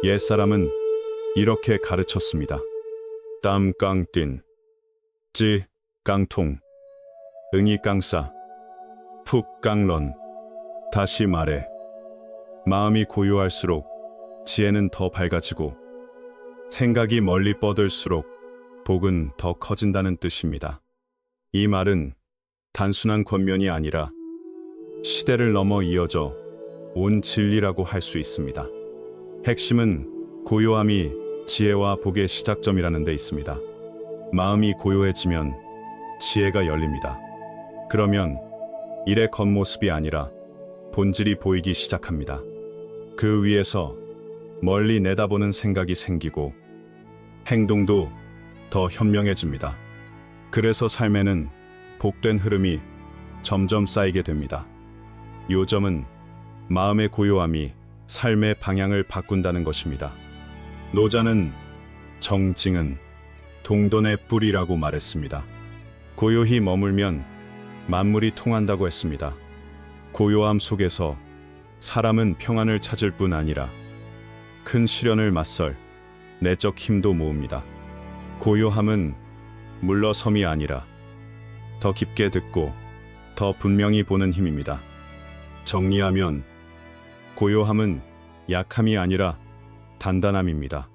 옛사람은 이렇게 가르쳤습니다. 땀 깡띤, 찌 깡통, 응이 깡싸, 푹 깡런. 다시 말해, 마음이 고요할수록 지혜는 더 밝아지고 생각이 멀리 뻗을수록 복은 더 커진다는 뜻입니다. 이 말은 단순한 권면이 아니라 시대를 넘어 이어져 온 진리라고 할 수 있습니다. 핵심은 고요함이 지혜와 복의 시작점이라는 데 있습니다. 마음이 고요해지면 지혜가 열립니다. 그러면 일의 겉모습이 아니라 본질이 보이기 시작합니다. 그 위에서 멀리 내다보는 생각이 생기고 행동도 더 현명해집니다. 그래서 삶에는 복된 흐름이 점점 쌓이게 됩니다. 요점은 마음의 고요함이 삶의 방향을 바꾼다는 것입니다. 노자는 정징은 동돈의 뿌리라고 말했습니다. 고요히 머물면 만물이 통한다고 했습니다. 고요함 속에서 사람은 평안을 찾을 뿐 아니라 큰 시련을 맞설 내적 힘도 모읍니다. 고요함은 물러섬이 아니라 더 깊게 듣고 더 분명히 보는 힘입니다. 정리하면 고요함은 약함이 아니라 단단함입니다.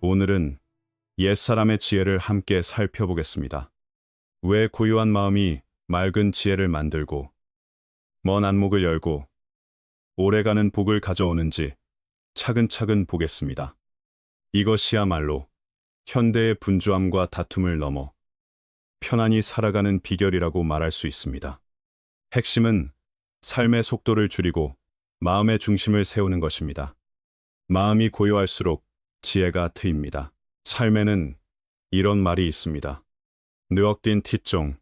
오늘은 옛사람의 지혜를 함께 살펴보겠습니다. 왜 고요한 마음이 맑은 지혜를 만들고 먼 안목을 열고 오래가는 복을 가져오는지 차근차근 보겠습니다. 이것이야말로 현대의 분주함과 다툼을 넘어 편안히 살아가는 비결이라고 말할 수 있습니다. 핵심은 삶의 속도를 줄이고 마음의 중심을 세우는 것입니다. 마음이 고요할수록 지혜가 트입니다. 삶에는 이런 말이 있습니다. 느억딘 티종,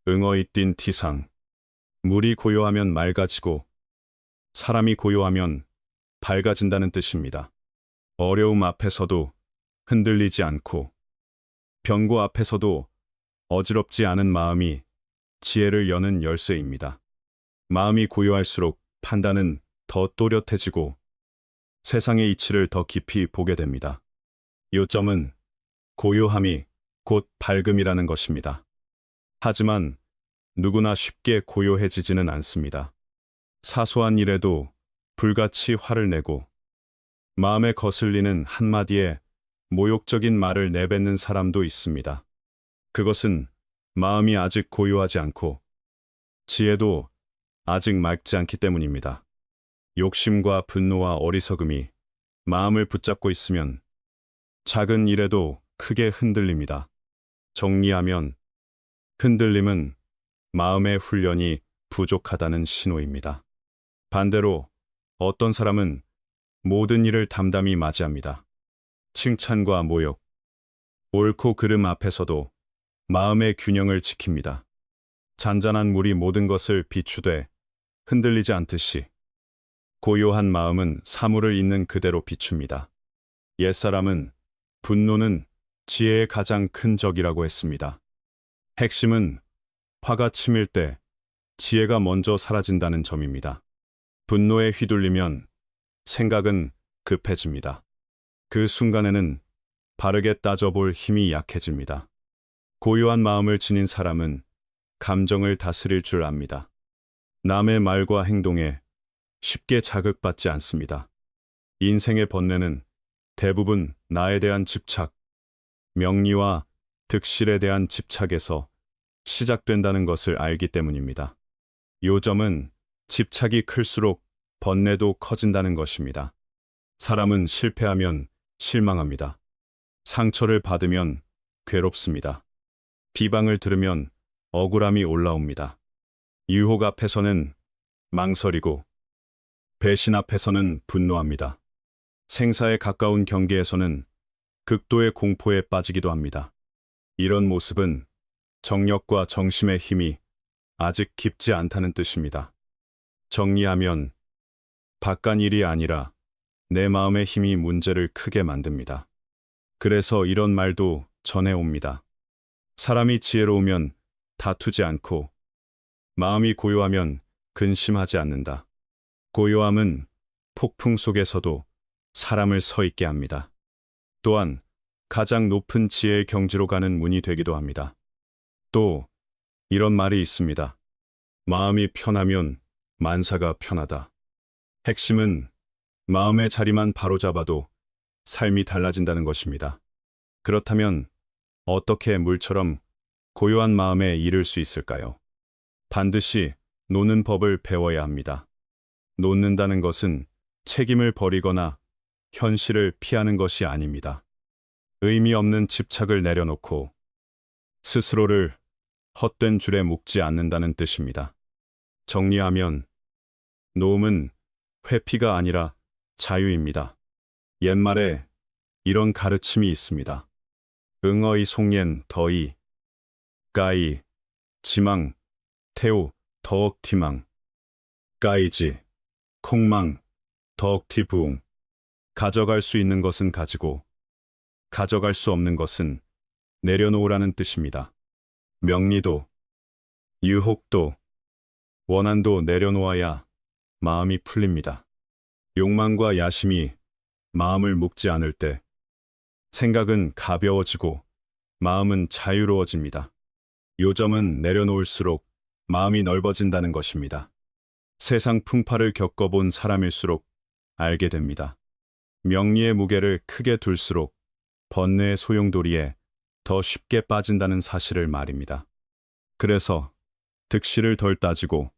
응어이띤 티상. 물이 고요하면 맑아지고 사람이 고요하면 밝아진다는 뜻입니다. 어려움 앞에서도 흔들리지 않고 변고 앞에서도 어지럽지 않은 마음이 지혜를 여는 열쇠입니다. 마음이 고요할수록 판단은 더 또렷해지고 세상의 이치를 더 깊이 보게 됩니다. 요점은 고요함이 곧 밝음이라는 것입니다. 하지만 누구나 쉽게 고요해지지는 않습니다. 사소한 일에도 불같이 화를 내고 마음에 거슬리는 한마디에 모욕적인 말을 내뱉는 사람도 있습니다. 그것은 마음이 아직 고요하지 않고 지혜도 아직 맑지 않기 때문입니다. 욕심과 분노와 어리석음이 마음을 붙잡고 있으면 작은 일에도 크게 흔들립니다. 정리하면 흔들림은 마음의 훈련이 부족하다는 신호입니다. 반대로 어떤 사람은 모든 일을 담담히 맞이합니다. 칭찬과 모욕, 옳고 그름 앞에서도 마음의 균형을 지킵니다. 잔잔한 물이 모든 것을 비추되 흔들리지 않듯이 고요한 마음은 사물을 있는 그대로 비춥니다. 옛사람은 분노는 지혜의 가장 큰 적이라고 했습니다. 핵심은 화가 치밀 때 지혜가 먼저 사라진다는 점입니다. 분노에 휘둘리면 생각은 급해집니다. 그 순간에는 바르게 따져볼 힘이 약해집니다. 고요한 마음을 지닌 사람은 감정을 다스릴 줄 압니다. 남의 말과 행동에 쉽게 자극받지 않습니다. 인생의 번뇌는 대부분 나에 대한 집착, 명리와 득실에 대한 집착에서 시작된다는 것을 알기 때문입니다. 요점은 집착이 클수록 번뇌도 커진다는 것입니다. 사람은 실패하면 실망합니다. 상처를 받으면 괴롭습니다. 비방을 들으면 억울함이 올라옵니다. 유혹 앞에서는 망설이고 배신 앞에서는 분노합니다. 생사에 가까운 경계에서는 극도의 공포에 빠지기도 합니다. 이런 모습은 정력과 정심의 힘이 아직 깊지 않다는 뜻입니다. 정리하면 바깥 일이 아니라 내 마음의 힘이 문제를 크게 만듭니다. 그래서 이런 말도 전해옵니다. 사람이 지혜로우면 다투지 않고 마음이 고요하면 근심하지 않는다. 고요함은 폭풍 속에서도 사람을 서 있게 합니다. 또한 가장 높은 지혜의 경지로 가는 문이 되기도 합니다. 또 이런 말이 있습니다. 마음이 편하면 만사가 편하다. 핵심은 마음의 자리만 바로잡아도 삶이 달라진다는 것입니다. 그렇다면 어떻게 물처럼 고요한 마음에 이를 수 있을까요? 반드시 노는 법을 배워야 합니다. 놓는다는 것은 책임을 버리거나 현실을 피하는 것이 아닙니다. 의미 없는 집착을 내려놓고 스스로를 헛된 줄에 묶지 않는다는 뜻입니다. 정리하면 놓음은 회피가 아니라 자유입니다. 옛말에 이런 가르침이 있습니다. 응어이 송옌 더이 까이 지망 태우 더억티망 까이지 콩망 더억티부웅. 가져갈 수 있는 것은 가지고 가져갈 수 없는 것은 내려놓으라는 뜻입니다. 명리도 유혹도 원한도 내려놓아야 마음이 풀립니다. 욕망과 야심이 마음을 묶지 않을 때 생각은 가벼워지고 마음은 자유로워집니다. 요점은 내려놓을수록 마음이 넓어진다는 것입니다. 세상 풍파를 겪어본 사람일수록 알게 됩니다. 명리의 무게를 크게 둘수록 번뇌의 소용돌이에 더 쉽게 빠진다는 사실을 말입니다. 그래서 득실을 덜 따지고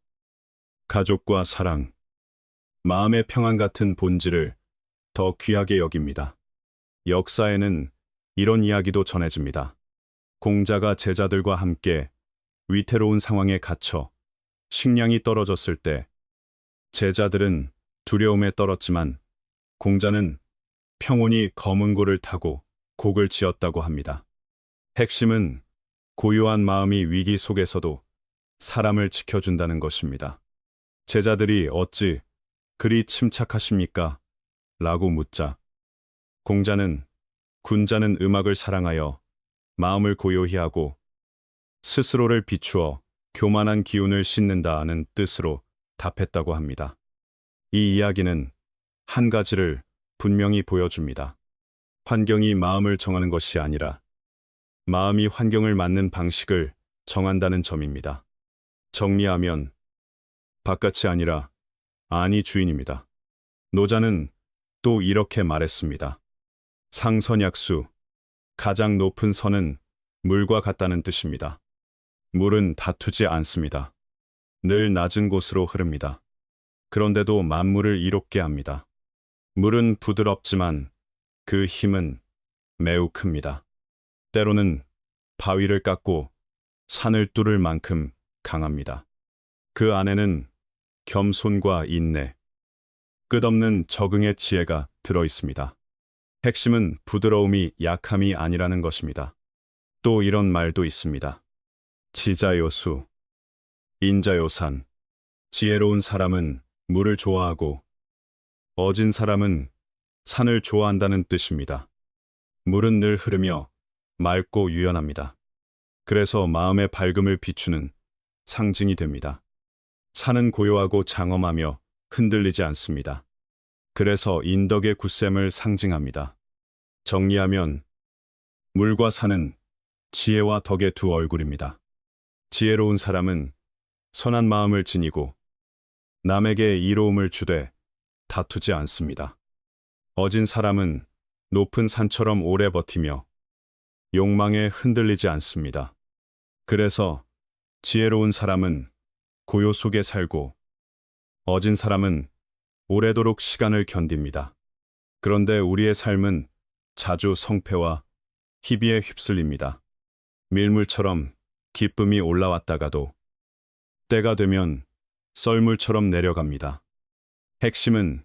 가족과 사랑, 마음의 평안 같은 본질을 더 귀하게 여깁니다. 역사에는 이런 이야기도 전해집니다. 공자가 제자들과 함께 위태로운 상황에 갇혀 식량이 떨어졌을 때 제자들은 두려움에 떨었지만 공자는 평온히 검은 고를 타고 곡을 지었다고 합니다. 핵심은 고요한 마음이 위기 속에서도 사람을 지켜준다는 것입니다. 제자들이 어찌 그리 침착하십니까? 라고 묻자 공자는 군자는 음악을 사랑하여 마음을 고요히 하고 스스로를 비추어 교만한 기운을 씻는다는 뜻으로 답했다고 합니다. 이 이야기는 한 가지를 분명히 보여줍니다. 환경이 마음을 정하는 것이 아니라 마음이 환경을 맞는 방식을 정한다는 점입니다. 정리하면 바깥이 아니라 안이 주인입니다. 노자는 또 이렇게 말했습니다. 상선약수, 가장 높은 선은 물과 같다는 뜻입니다. 물은 다투지 않습니다. 늘 낮은 곳으로 흐릅니다. 그런데도 만물을 이롭게 합니다. 물은 부드럽지만 그 힘은 매우 큽니다. 때로는 바위를 깎고 산을 뚫을 만큼 강합니다. 그 안에는 겸손과 인내, 끝없는 적응의 지혜가 들어 있습니다. 핵심은 부드러움이 약함이 아니라는 것입니다. 또 이런 말도 있습니다. 지자요수, 인자요산. 지혜로운 사람은 물을 좋아하고 어진 사람은 산을 좋아한다는 뜻입니다. 물은 늘 흐르며 맑고 유연합니다. 그래서 마음의 밝음을 비추는 상징이 됩니다. 산은 고요하고 장엄하며 흔들리지 않습니다. 그래서 인덕의 굳셈을 상징합니다. 정리하면 물과 산은 지혜와 덕의 두 얼굴입니다. 지혜로운 사람은 선한 마음을 지니고 남에게 이로움을 주되 다투지 않습니다. 어진 사람은 높은 산처럼 오래 버티며 욕망에 흔들리지 않습니다. 그래서 지혜로운 사람은 고요 속에 살고 어진 사람은 오래도록 시간을 견딥니다. 그런데 우리의 삶은 자주 성패와 희비에 휩쓸립니다. 밀물처럼 기쁨이 올라왔다가도 때가 되면 썰물처럼 내려갑니다. 핵심은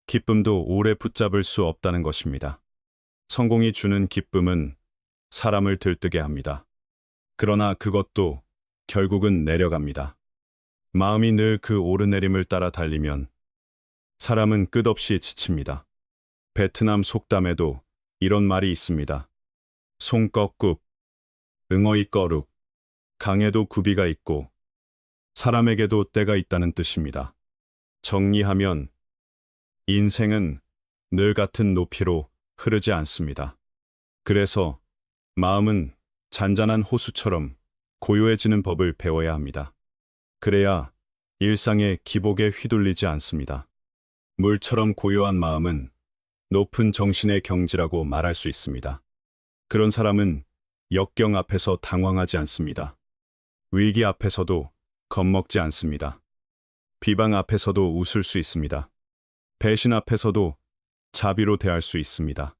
기쁨도 오래 붙잡을 수 없다는 것입니다. 성공이 주는 기쁨은 사람을 들뜨게 합니다. 그러나 그것도 결국은 내려갑니다. 마음이 늘 그 오르내림을 따라 달리면 사람은 끝없이 지칩니다. 베트남 속담에도 이런 말이 있습니다. 송꺼굽, 응어이 꺼룩. 강에도 구비가 있고 사람에게도 때가 있다는 뜻입니다. 정리하면 인생은 늘 같은 높이로 흐르지 않습니다. 그래서 마음은 잔잔한 호수처럼 고요해지는 법을 배워야 합니다. 그래야 일상의 기복에 휘둘리지 않습니다. 물처럼 고요한 마음은 높은 정신의 경지라고 말할 수 있습니다. 그런 사람은 역경 앞에서 당황하지 않습니다. 위기 앞에서도 겁먹지 않습니다. 비방 앞에서도 웃을 수 있습니다. 배신 앞에서도 자비로 대할 수 있습니다.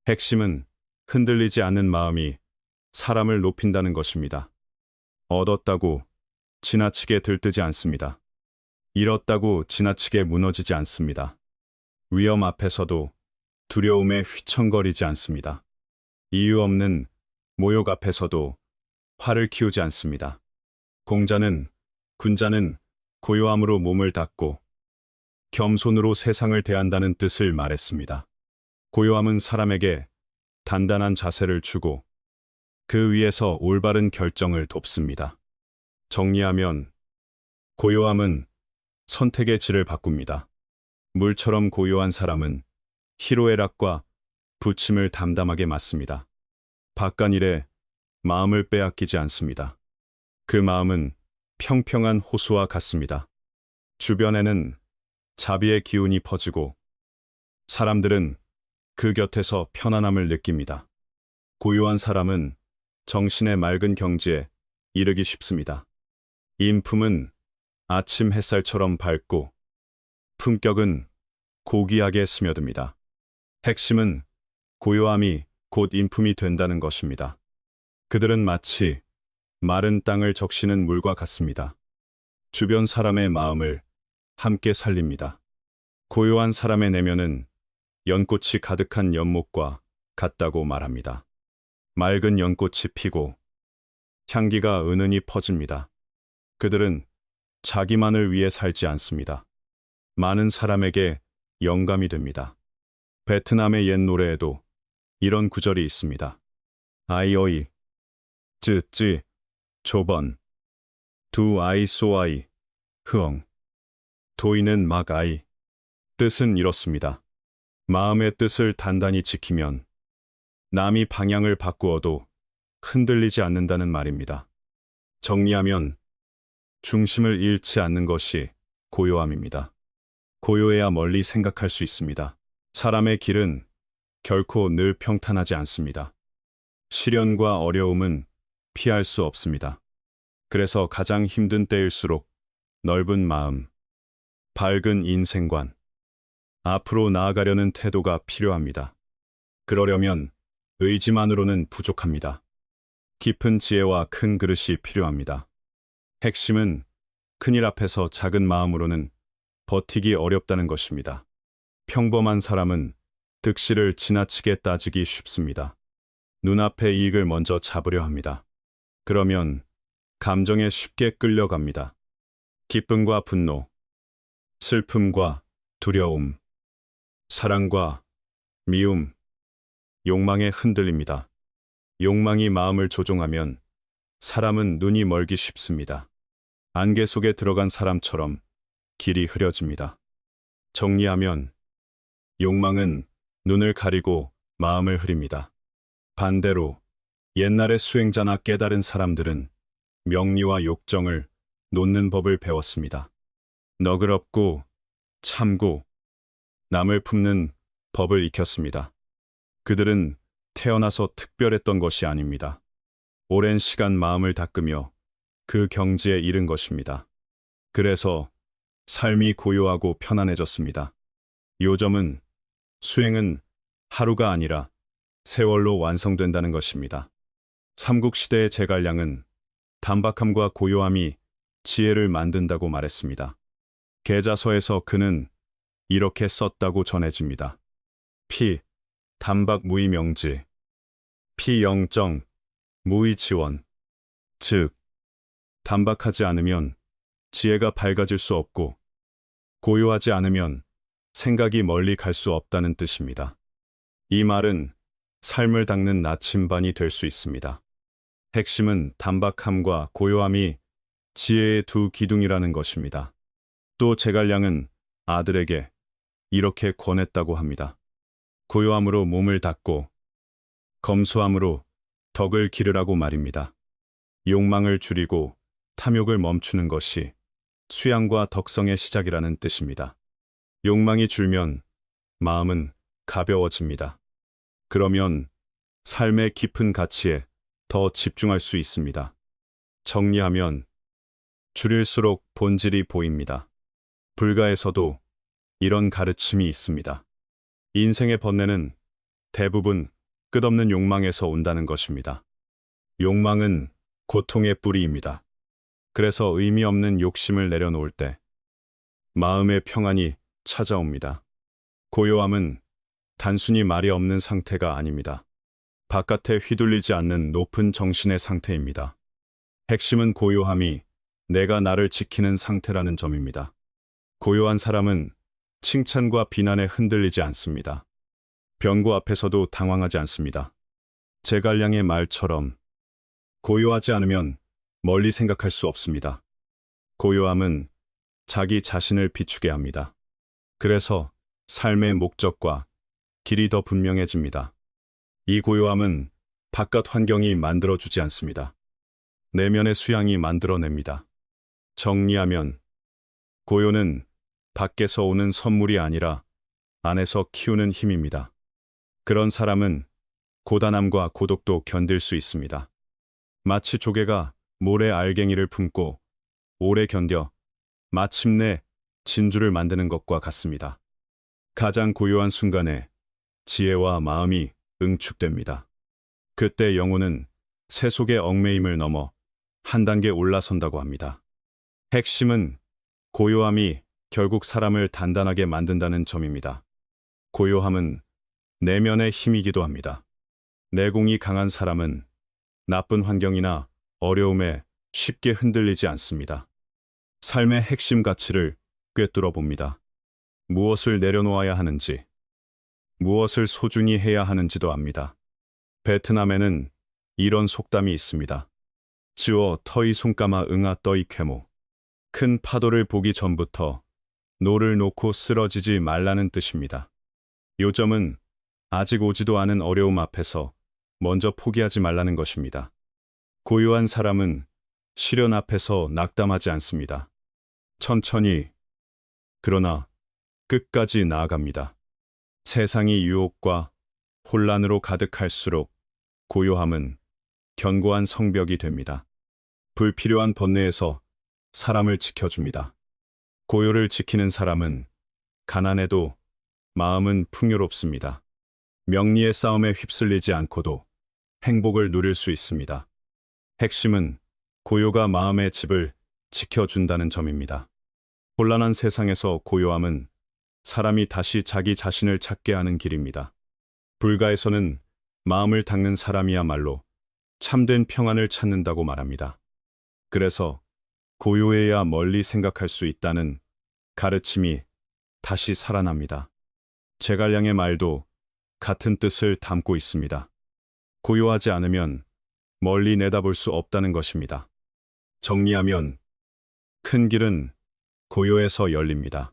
핵심은 흔들리지 않는 마음이 사람을 높인다는 것입니다. 얻었다고 지나치게 들뜨지 않습니다. 잃었다고 지나치게 무너지지 않습니다. 위험 앞에서도 두려움에 휘청거리지 않습니다. 이유 없는 모욕 앞에서도 화를 키우지 않습니다. 군자는 고요함으로 몸을 닫고 겸손으로 세상을 대한다는 뜻을 말했습니다. 고요함은 사람에게 단단한 자세를 주고 그 위에서 올바른 결정을 돕습니다. 정리하면 고요함은 선택의 질을 바꿉니다. 물처럼 고요한 사람은 희로애락과 부침을 담담하게 맞습니다. 바깥일에 마음을 빼앗기지 않습니다. 그 마음은 평평한 호수와 같습니다. 주변에는 자비의 기운이 퍼지고 사람들은 그 곁에서 편안함을 느낍니다. 고요한 사람은 정신의 맑은 경지에 이르기 쉽습니다. 인품은 아침 햇살처럼 밝고 품격은 고귀하게 스며듭니다. 핵심은 고요함이 곧 인품이 된다는 것입니다. 그들은 마치 마른 땅을 적시는 물과 같습니다. 주변 사람의 마음을 함께 살립니다. 고요한 사람의 내면은 연꽃이 가득한 연못과 같다고 말합니다. 맑은 연꽃이 피고 향기가 은은히 퍼집니다. 그들은 자기만을 위해 살지 않습니다. 많은 사람에게 영감이 됩니다. 베트남의 옛 노래에도 이런 구절이 있습니다. 아이어이, 쯔쯔, 조번, 두 아이 쏘아이, 흐엉, 도이는 막 아이. 뜻은 이렇습니다. 마음의 뜻을 단단히 지키면 남이 방향을 바꾸어도 흔들리지 않는다는 말입니다. 정리하면 중심을 잃지 않는 것이 고요함입니다. 고요해야 멀리 생각할 수 있습니다. 사람의 길은 결코 늘 평탄하지 않습니다. 시련과 어려움은 피할 수 없습니다. 그래서 가장 힘든 때일수록 넓은 마음, 밝은 인생관, 앞으로 나아가려는 태도가 필요합니다. 그러려면 의지만으로는 부족합니다. 깊은 지혜와 큰 그릇이 필요합니다. 핵심은 큰일 앞에서 작은 마음으로는 버티기 어렵다는 것입니다. 평범한 사람은 득실을 지나치게 따지기 쉽습니다. 눈앞의 이익을 먼저 잡으려 합니다. 그러면 감정에 쉽게 끌려갑니다. 기쁨과 분노, 슬픔과 두려움, 사랑과 미움, 욕망에 흔들립니다. 욕망이 마음을 조종하면 사람은 눈이 멀기 쉽습니다. 안개 속에 들어간 사람처럼 길이 흐려집니다. 정리하면 욕망은 눈을 가리고 마음을 흐립니다. 반대로 옛날의 수행자나 깨달은 사람들은 명리와 욕정을 놓는 법을 배웠습니다. 너그럽고 참고 남을 품는 법을 익혔습니다. 그들은 태어나서 특별했던 것이 아닙니다. 오랜 시간 마음을 닦으며 그 경지에 이른 것입니다. 그래서 삶이 고요하고 편안해졌습니다. 요점은 수행은 하루가 아니라 세월로 완성된다는 것입니다. 삼국시대의 제갈량은 단박함과 고요함이 지혜를 만든다고 말했습니다. 계자서에서 그는 이렇게 썼다고 전해집니다. 단박 무의명지, 영정, 무의지원. 즉, 단박하지 않으면 지혜가 밝아질 수 없고, 고요하지 않으면 생각이 멀리 갈 수 없다는 뜻입니다. 이 말은 삶을 닦는 나침반이 될 수 있습니다. 핵심은 단박함과 고요함이 지혜의 두 기둥이라는 것입니다. 또 제갈량은 아들에게 이렇게 권했다고 합니다. 고요함으로 몸을 닫고 검소함으로 덕을 기르라고 말입니다. 욕망을 줄이고 탐욕을 멈추는 것이 수양과 덕성의 시작이라는 뜻입니다. 욕망이 줄면 마음은 가벼워집니다. 그러면 삶의 깊은 가치에 더 집중할 수 있습니다. 정리하면 줄일수록 본질이 보입니다. 불가에서도 이런 가르침이 있습니다. 인생의 번뇌는 대부분 끝없는 욕망에서 온다는 것입니다. 욕망은 고통의 뿌리입니다. 그래서 의미 없는 욕심을 내려놓을 때 마음의 평안이 찾아옵니다. 고요함은 단순히 말이 없는 상태가 아닙니다. 바깥에 휘둘리지 않는 높은 정신의 상태입니다. 핵심은 고요함이 내가 나를 지키는 상태라는 점입니다. 고요한 사람은 칭찬과 비난에 흔들리지 않습니다. 병고 앞에서도 당황하지 않습니다. 제갈량의 말처럼 고요하지 않으면 멀리 생각할 수 없습니다. 고요함은 자기 자신을 비추게 합니다. 그래서 삶의 목적과 길이 더 분명해집니다. 이 고요함은 바깥 환경이 만들어주지 않습니다. 내면의 수양이 만들어냅니다. 정리하면 고요는 밖에서 오는 선물이 아니라 안에서 키우는 힘입니다. 그런 사람은 고단함과 고독도 견딜 수 있습니다. 마치 조개가 모래 알갱이를 품고 오래 견뎌 마침내 진주를 만드는 것과 같습니다. 가장 고요한 순간에 지혜와 마음이 응축됩니다. 그때 영혼은 새 속의 얽매임을 넘어 한 단계 올라선다고 합니다. 핵심은 고요함이 결국 사람을 단단하게 만든다는 점입니다. 고요함은 내면의 힘이기도 합니다. 내공이 강한 사람은 나쁜 환경이나 어려움에 쉽게 흔들리지 않습니다. 삶의 핵심 가치를 꿰뚫어 봅니다. 무엇을 내려놓아야 하는지, 무엇을 소중히 해야 하는지도 압니다. 베트남에는 이런 속담이 있습니다. 쯔어 터이 손까마 응아 떠이 쾌모. 큰 파도를 보기 전부터 노를 놓고 쓰러지지 말라는 뜻입니다. 요점은 아직 오지도 않은 어려움 앞에서 먼저 포기하지 말라는 것입니다. 고요한 사람은 시련 앞에서 낙담하지 않습니다. 천천히, 그러나 끝까지 나아갑니다. 세상이 유혹과 혼란으로 가득할수록 고요함은 견고한 성벽이 됩니다. 불필요한 번뇌에서 사람을 지켜줍니다. 고요를 지키는 사람은 가난해도 마음은 풍요롭습니다. 명리의 싸움에 휩쓸리지 않고도 행복을 누릴 수 있습니다. 핵심은 고요가 마음의 집을 지켜준다는 점입니다. 혼란한 세상에서 고요함은 사람이 다시 자기 자신을 찾게 하는 길입니다. 불가에서는 마음을 닦는 사람이야말로 참된 평안을 찾는다고 말합니다. 그래서 고요해야 멀리 생각할 수 있다는 가르침이 다시 살아납니다. 제갈량의 말도 같은 뜻을 담고 있습니다. 고요하지 않으면 멀리 내다볼 수 없다는 것입니다. 정리하면 큰 길은 고요에서 열립니다.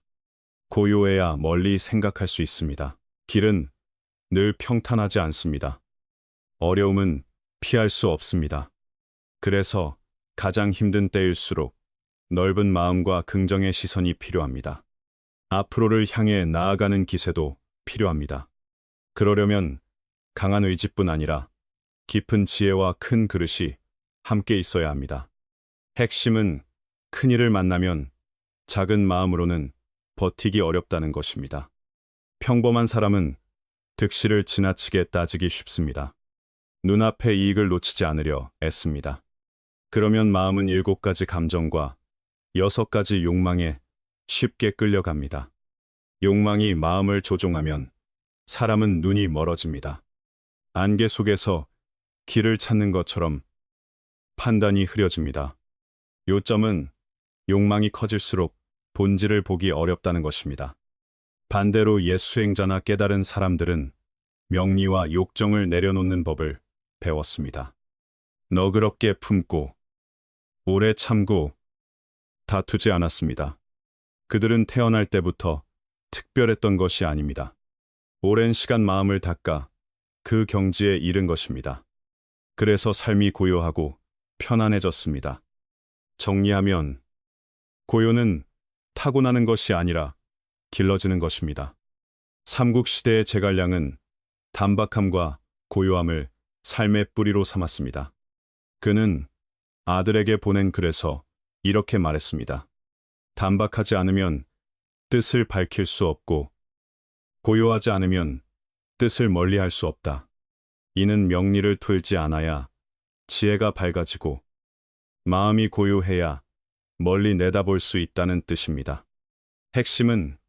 고요해야 멀리 생각할 수 있습니다. 길은 늘 평탄하지 않습니다. 어려움은 피할 수 없습니다. 그래서 가장 힘든 때일수록 넓은 마음과 긍정의 시선이 필요합니다. 앞으로를 향해 나아가는 기세도 필요합니다. 그러려면 강한 의지뿐 아니라 깊은 지혜와 큰 그릇이 함께 있어야 합니다. 핵심은 큰 일을 만나면 작은 마음으로는 버티기 어렵다는 것입니다. 평범한 사람은 득실을 지나치게 따지기 쉽습니다. 눈앞의 이익을 놓치지 않으려 애씁니다. 그러면 마음은 7가지 감정과 6가지 욕망에 쉽게 끌려갑니다. 욕망이 마음을 조종하면 사람은 눈이 멀어집니다. 안개 속에서 길을 찾는 것처럼 판단이 흐려집니다. 요점은 욕망이 커질수록 본질을 보기 어렵다는 것입니다. 반대로 옛 수행자나 깨달은 사람들은 명리와 욕정을 내려놓는 법을 배웠습니다. 너그럽게 품고 오래 참고 다투지 않았습니다. 그들은 태어날 때부터 특별했던 것이 아닙니다. 오랜 시간 마음을 닦아 그 경지에 이른 것입니다. 그래서 삶이 고요하고 편안해졌습니다. 정리하면 고요는 타고나는 것이 아니라 길러지는 것입니다. 삼국시대의 제갈량은 단박함과 고요함을 삶의 뿌리로 삼았습니다. 그는 아들에게 보낸 글에서 이렇게 말했습니다. 단박하지 않으면 뜻을 밝힐 수 없고 고요하지 않으면 뜻을 멀리할 수 없다. 이는 명리를 틀지 않아야 지혜가 밝아지고 마음이 고요해야 멀리 내다볼 수 있다는 뜻입니다. 핵심은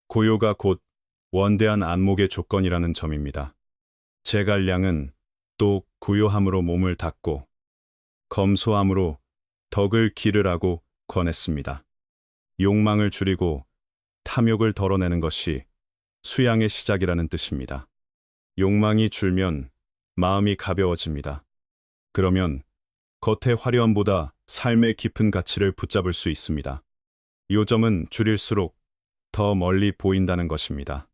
고요가 곧 원대한 안목의 조건이라는 점입니다. 제갈량은 또 고요함으로 몸을 닦고 검소함으로 덕을 기르라고 권했습니다. 욕망을 줄이고 탐욕을 덜어내는 것이 수양의 시작이라는 뜻입니다. 욕망이 줄면 마음이 가벼워집니다. 그러면 겉의 화려함보다 삶의 깊은 가치를 붙잡을 수 있습니다. 요점은 줄일수록 더 멀리 보인다는 것입니다.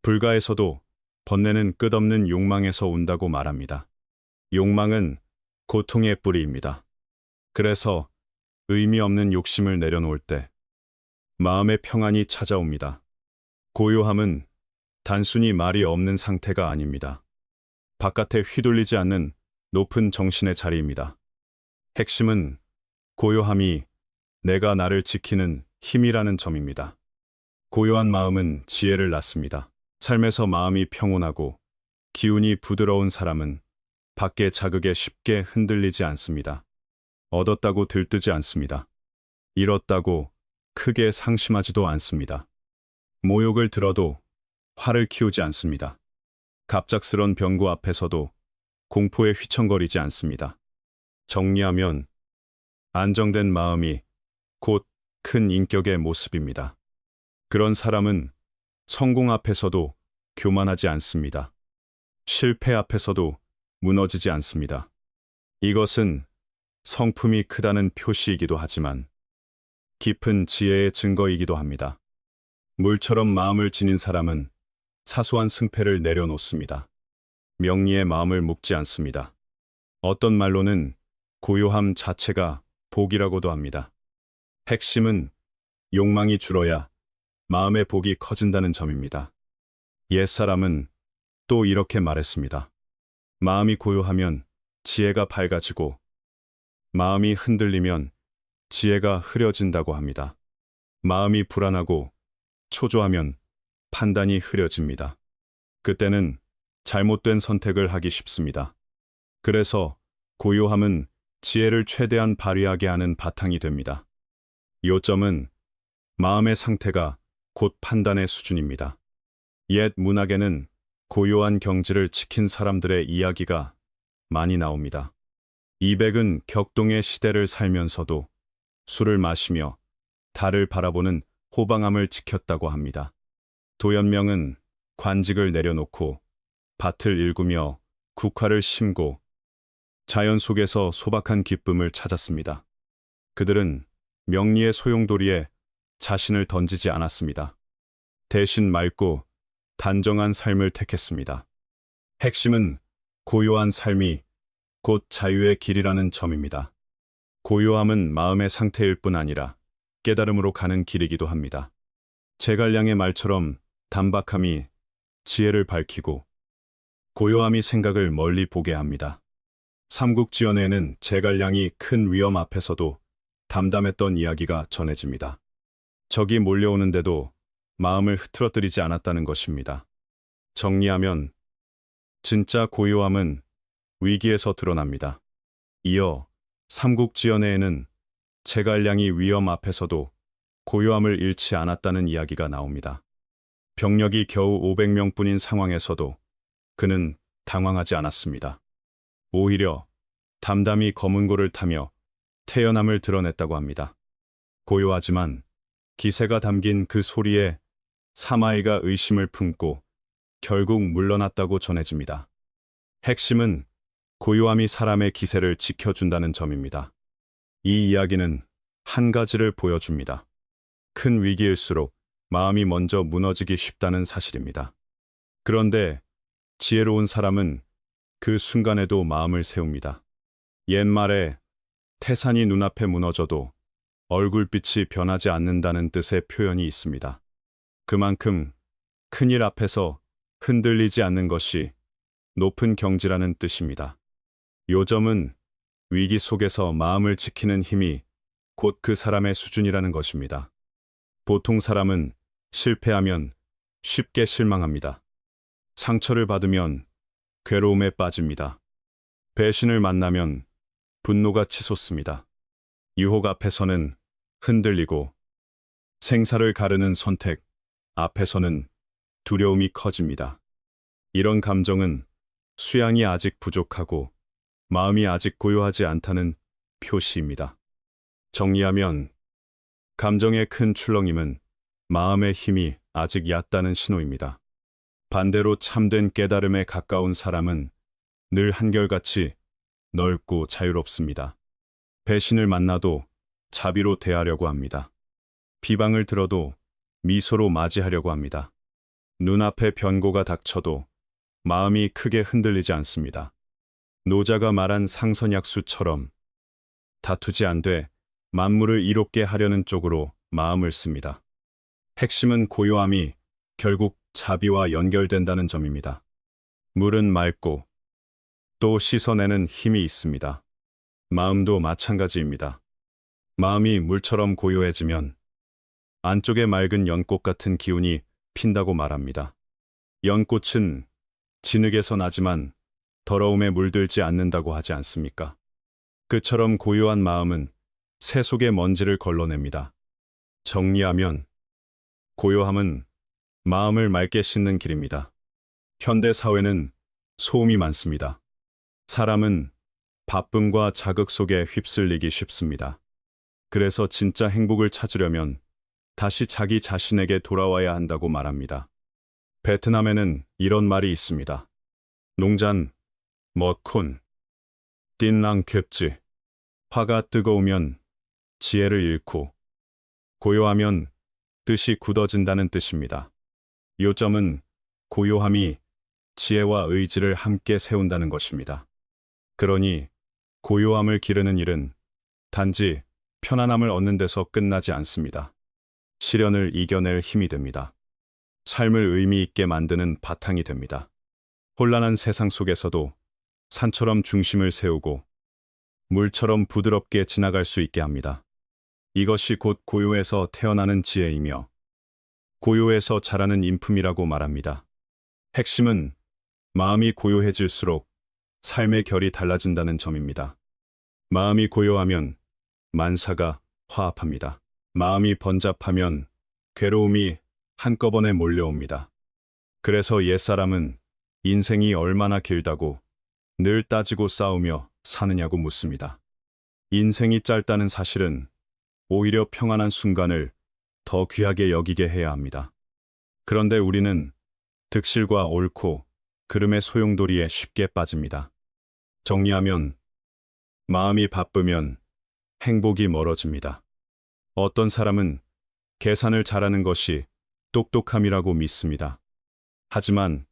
불가에서도 번뇌는 끝없는 욕망에서 온다고 말합니다. 욕망은 고통의 뿌리입니다. 그래서 의미 없는 욕심을 내려놓을 때 마음의 평안이 찾아옵니다. 고요함은 단순히 말이 없는 상태가 아닙니다. 바깥에 휘둘리지 않는 높은 정신의 자리입니다. 핵심은 고요함이 내가 나를 지키는 힘이라는 점입니다. 고요한 마음은 지혜를 낳습니다. 삶에서 마음이 평온하고 기운이 부드러운 사람은 밖의 자극에 쉽게 흔들리지 않습니다. 얻었다고 들뜨지 않습니다. 잃었다고 크게 상심하지도 않습니다. 모욕을 들어도 화를 키우지 않습니다. 갑작스런 변고 앞에서도 공포에 휘청거리지 않습니다. 정리하면 안정된 마음이 곧 큰 인격의 모습입니다. 그런 사람은 성공 앞에서도 교만하지 않습니다. 실패 앞에서도 무너지지 않습니다. 이것은 성품이 크다는 표시이기도 하지만 깊은 지혜의 증거이기도 합니다. 물처럼 마음을 지닌 사람은 사소한 승패를 내려놓습니다. 명리에 마음을 묶지 않습니다. 어떤 말로는 고요함 자체가 복이라고도 합니다. 핵심은 욕망이 줄어야 마음의 복이 커진다는 점입니다. 옛사람은 또 이렇게 말했습니다. 마음이 고요하면 지혜가 밝아지고 마음이 흔들리면 지혜가 흐려진다고 합니다. 마음이 불안하고 초조하면 판단이 흐려집니다. 그때는 잘못된 선택을 하기 쉽습니다. 그래서 고요함은 지혜를 최대한 발휘하게 하는 바탕이 됩니다. 요점은 마음의 상태가 곧 판단의 수준입니다. 옛 문학에는 고요한 경지를 지킨 사람들의 이야기가 많이 나옵니다. 이백은 격동의 시대를 살면서도 술을 마시며 달을 바라보는 호방함을 지켰다고 합니다. 도연명은 관직을 내려놓고 밭을 일구며 국화를 심고 자연 속에서 소박한 기쁨을 찾았습니다. 그들은 명리의 소용돌이에 자신을 던지지 않았습니다. 대신 맑고 단정한 삶을 택했습니다. 핵심은 고요한 삶이 곧 자유의 길이라는 점입니다. 고요함은 마음의 상태일 뿐 아니라 깨달음으로 가는 길이기도 합니다. 제갈량의 말처럼 단박함이 지혜를 밝히고 고요함이 생각을 멀리 보게 합니다. 삼국지연에는 제갈량이 큰 위험 앞에서도 담담했던 이야기가 전해집니다. 적이 몰려오는데도 마음을 흐트러뜨리지 않았다는 것입니다. 정리하면 진짜 고요함은 위기에서 드러납니다. 이어 삼국지연에는 제갈량이 위험 앞에서도 고요함을 잃지 않았다는 이야기가 나옵니다. 병력이 겨우 500명뿐인 상황에서도 그는 당황하지 않았습니다. 오히려 담담히 검은고를 타며 태연함을 드러냈다고 합니다. 고요하지만 기세가 담긴 그 소리에 사마이가 의심을 품고 결국 물러났다고 전해집니다. 핵심은 고요함이 사람의 기세를 지켜준다는 점입니다. 이 이야기는 한 가지를 보여줍니다. 큰 위기일수록 마음이 먼저 무너지기 쉽다는 사실입니다. 그런데 지혜로운 사람은 그 순간에도 마음을 세웁니다. 옛말에 태산이 눈앞에 무너져도 얼굴빛이 변하지 않는다는 뜻의 표현이 있습니다. 그만큼 큰일 앞에서 흔들리지 않는 것이 높은 경지라는 뜻입니다. 요점은 위기 속에서 마음을 지키는 힘이 곧 그 사람의 수준이라는 것입니다. 보통 사람은 실패하면 쉽게 실망합니다. 상처를 받으면 괴로움에 빠집니다. 배신을 만나면 분노가 치솟습니다. 유혹 앞에서는 흔들리고 생사를 가르는 선택 앞에서는 두려움이 커집니다. 이런 감정은 수양이 아직 부족하고 마음이 아직 고요하지 않다는 표시입니다. 정리하면 감정의 큰 출렁임은 마음의 힘이 아직 얕다는 신호입니다. 반대로 참된 깨달음에 가까운 사람은 늘 한결같이 넓고 자유롭습니다. 배신을 만나도 자비로 대하려고 합니다. 비방을 들어도 미소로 맞이하려고 합니다. 눈앞에 변고가 닥쳐도 마음이 크게 흔들리지 않습니다. 노자가 말한 상선약수처럼 다투지 않되 만물을 이롭게 하려는 쪽으로 마음을 씁니다. 핵심은 고요함이 결국 자비와 연결된다는 점입니다. 물은 맑고 또 씻어내는 힘이 있습니다. 마음도 마찬가지입니다. 마음이 물처럼 고요해지면 안쪽에 맑은 연꽃 같은 기운이 핀다고 말합니다. 연꽃은 진흙에서 나지만 더러움에 물들지 않는다고 하지 않습니까? 그처럼 고요한 마음은 새 속의 먼지를 걸러냅니다. 정리하면 고요함은 마음을 맑게 씻는 길입니다. 현대 사회는 소음이 많습니다. 사람은 바쁨과 자극 속에 휩쓸리기 쉽습니다. 그래서 진짜 행복을 찾으려면 다시 자기 자신에게 돌아와야 한다고 말합니다. 베트남에는 이런 말이 있습니다. 농잔, 머콘, 띵랑 캡지. 화가 뜨거우면 지혜를 잃고 고요하면 뜻이 굳어진다는 뜻입니다. 요점은 고요함이 지혜와 의지를 함께 세운다는 것입니다. 그러니 고요함을 기르는 일은 단지 편안함을 얻는 데서 끝나지 않습니다. 시련을 이겨낼 힘이 됩니다. 삶을 의미 있게 만드는 바탕이 됩니다. 혼란한 세상 속에서도 산처럼 중심을 세우고 물처럼 부드럽게 지나갈 수 있게 합니다. 이것이 곧 고요에서 태어나는 지혜이며 고요에서 자라는 인품이라고 말합니다. 핵심은 마음이 고요해질수록 삶의 결이 달라진다는 점입니다. 마음이 고요하면 만사가 화합합니다. 마음이 번잡하면 괴로움이 한꺼번에 몰려옵니다. 그래서 옛사람은 인생이 얼마나 길다고 늘 따지고 싸우며 사느냐고 묻습니다. 인생이 짧다는 사실은 오히려 평안한 순간을 더 귀하게 여기게 해야 합니다. 그런데 우리는 득실과 옳고 그름의 소용돌이에 쉽게 빠집니다. 정리하면 마음이 바쁘면 행복이 멀어집니다. 어떤 사람은 계산을 잘하는 것이 똑똑함이라고 믿습니다. 하지만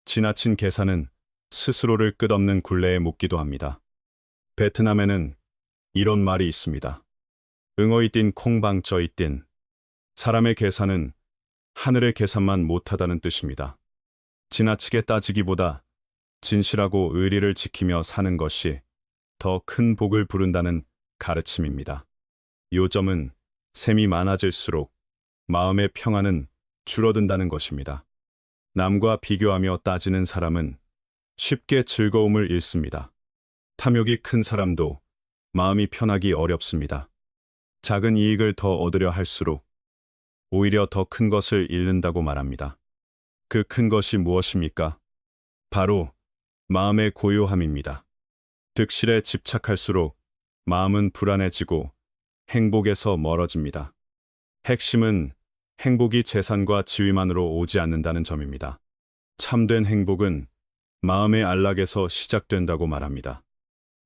지나친 계산은 스스로를 끝없는 굴레에 묶기도 합니다. 베트남에는 이런 말이 있습니다. 응어이 띤 콩방 쩌이 띤. 사람의 계산은 하늘의 계산만 못하다는 뜻입니다. 지나치게 따지기보다 진실하고 의리를 지키며 사는 것이 더 큰 복을 부른다는 가르침입니다. 요점은 셈이 많아질수록 마음의 평안은 줄어든다는 것입니다. 남과 비교하며 따지는 사람은 쉽게 즐거움을 잃습니다. 탐욕이 큰 사람도 마음이 편하기 어렵습니다. 작은 이익을 더 얻으려 할수록 오히려 더 큰 것을 잃는다고 말합니다. 그 큰 것이 무엇입니까? 바로 마음의 고요함입니다. 득실에 집착할수록 마음은 불안해지고 행복에서 멀어집니다. 핵심은 행복이 재산과 지위만으로 오지 않는다는 점입니다. 참된 행복은 마음의 안락에서 시작된다고 말합니다.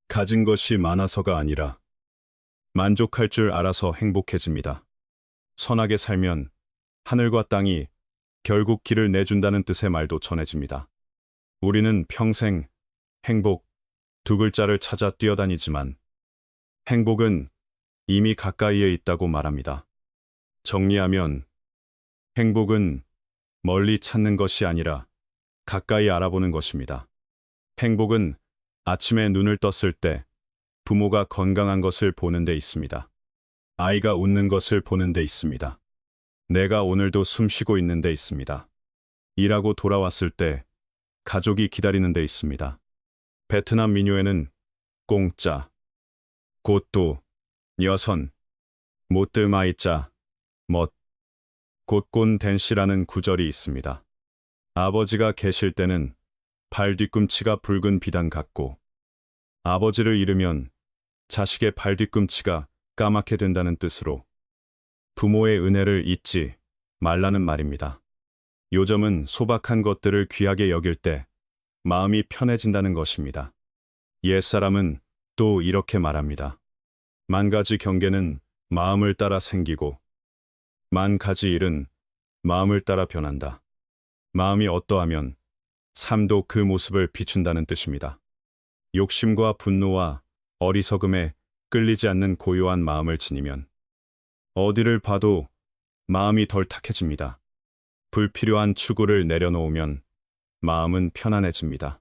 가진 것이 많아서가 아니라 만족할 줄 알아서 행복해집니다. 선하게 살면 하늘과 땅이 결국 길을 내준다는 뜻의 말도 전해집니다. 우리는 평생 행복 두 글자를 찾아 뛰어다니지만 행복은 이미 가까이에 있다고 말합니다. 정리하면 행복은 멀리 찾는 것이 아니라 가까이 알아보는 것입니다. 행복은 아침에 눈을 떴을 때 부모가 건강한 것을 보는 데 있습니다. 아이가 웃는 것을 보는 데 있습니다. 내가 오늘도 숨 쉬고 있는 데 있습니다. 일하고 돌아왔을 때 가족이 기다리는 데 있습니다. 베트남 민요에는 공짜, 곧도, 여선, 못드마이자, 멋, 곧곤 댄시라는 구절이 있습니다. 아버지가 계실 때는 발 뒤꿈치가 붉은 비단 같고 아버지를 잃으면 자식의 발 뒤꿈치가 까맣게 된다는 뜻으로 부모의 은혜를 잊지 말라는 말입니다. 요점은 소박한 것들을 귀하게 여길 때 마음이 편해진다는 것입니다. 옛사람은 또 이렇게 말합니다. 만 가지 경계는 마음을 따라 생기고 만 가지 일은 마음을 따라 변한다. 마음이 어떠하면 삶도 그 모습을 비춘다는 뜻입니다. 욕심과 분노와 어리석음에 끌리지 않는 고요한 마음을 지니면 어디를 봐도 마음이 덜 탁해집니다. 불필요한 추구를 내려놓으면 마음은 편안해집니다.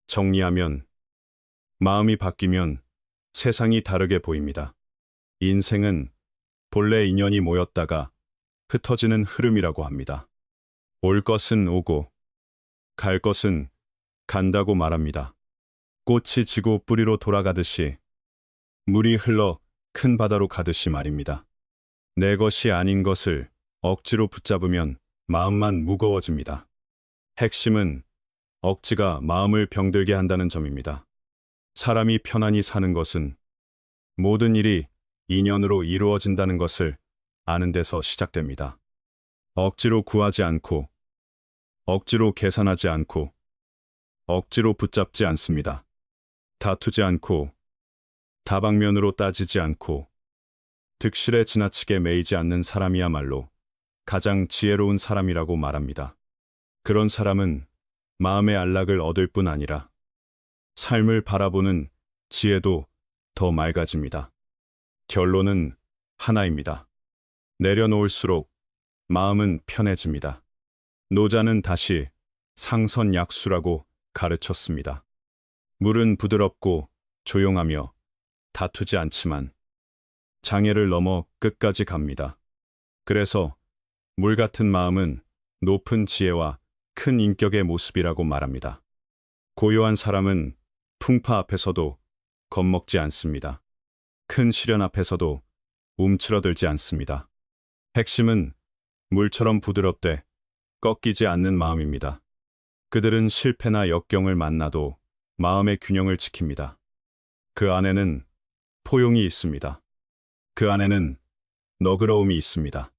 정리하면 마음이 바뀌면 세상이 다르게 보입니다. 인생은 본래 인연이 모였다가 흩어지는 흐름이라고 합니다. 올 것은 오고 갈 것은 간다고 말합니다. 꽃이 지고 뿌리로 돌아가듯이 물이 흘러 큰 바다로 가듯이 말입니다. 내 것이 아닌 것을 억지로 붙잡으면 마음만 무거워집니다. 핵심은 억지가 마음을 병들게 한다는 점입니다. 사람이 편안히 사는 것은 모든 일이 인연으로 이루어진다는 것을 아는 데서 시작됩니다. 억지로 구하지 않고, 억지로 계산하지 않고, 억지로 붙잡지 않습니다. 다투지 않고, 다방면으로 따지지 않고, 득실에 지나치게 매이지 않는 사람이야말로 가장 지혜로운 사람이라고 말합니다. 그런 사람은 마음의 안락을 얻을 뿐 아니라 삶을 바라보는 지혜도 더 맑아집니다. 결론은 하나입니다. 내려놓을수록 마음은 편해집니다. 노자는 다시 상선약수라고 가르쳤습니다. 물은 부드럽고 조용하며 다투지 않지만 장애를 넘어 끝까지 갑니다. 그래서 물 같은 마음은 높은 지혜와 큰 인격의 모습이라고 말합니다. 고요한 사람은 풍파 앞에서도 겁먹지 않습니다. 큰 시련 앞에서도 움츠러들지 않습니다. 핵심은 물처럼 부드럽되 꺾이지 않는 마음입니다. 그들은 실패나 역경을 만나도 마음의 균형을 지킵니다. 그 안에는 포용이 있습니다. 그 안에는 너그러움이 있습니다.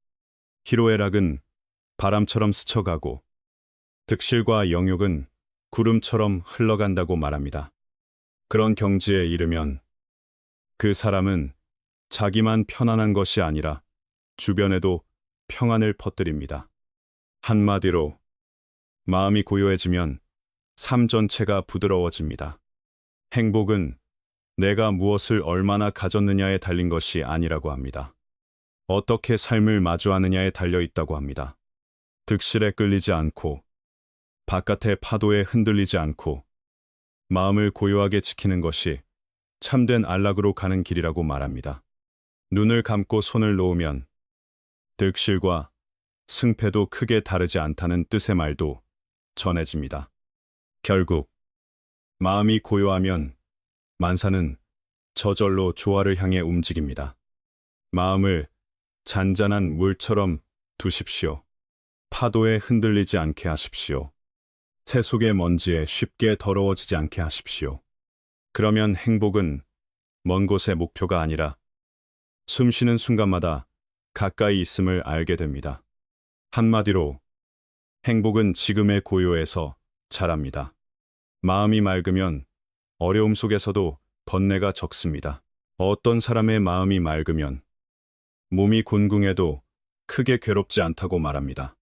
희로애락은 바람처럼 스쳐가고 득실과 영욕은 구름처럼 흘러간다고 말합니다. 그런 경지에 이르면 그 사람은 자기만 편안한 것이 아니라 주변에도 평안을 퍼뜨립니다. 한마디로 마음이 고요해지면 삶 전체가 부드러워집니다. 행복은 내가 무엇을 얼마나 가졌느냐에 달린 것이 아니라고 합니다. 어떻게 삶을 마주하느냐에 달려 있다고 합니다. 득실에 끌리지 않고 바깥의 파도에 흔들리지 않고 마음을 고요하게 지키는 것이 참된 안락으로 가는 길이라고 말합니다. 눈을 감고 손을 놓으면 득실과 승패도 크게 다르지 않다는 뜻의 말도 전해집니다. 결국 마음이 고요하면 만사는 저절로 조화를 향해 움직입니다. 마음을 잔잔한 물처럼 두십시오. 파도에 흔들리지 않게 하십시오. 새 속의 먼지에 쉽게 더러워지지 않게 하십시오. 그러면 행복은 먼 곳의 목표가 아니라 숨 쉬는 순간마다 가까이 있음을 알게 됩니다. 한마디로 행복은 지금의 고요에서 자랍니다. 마음이 맑으면 어려움 속에서도 번뇌가 적습니다. 어떤 사람의 마음이 맑으면 몸이 곤궁해도 크게 괴롭지 않다고 말합니다.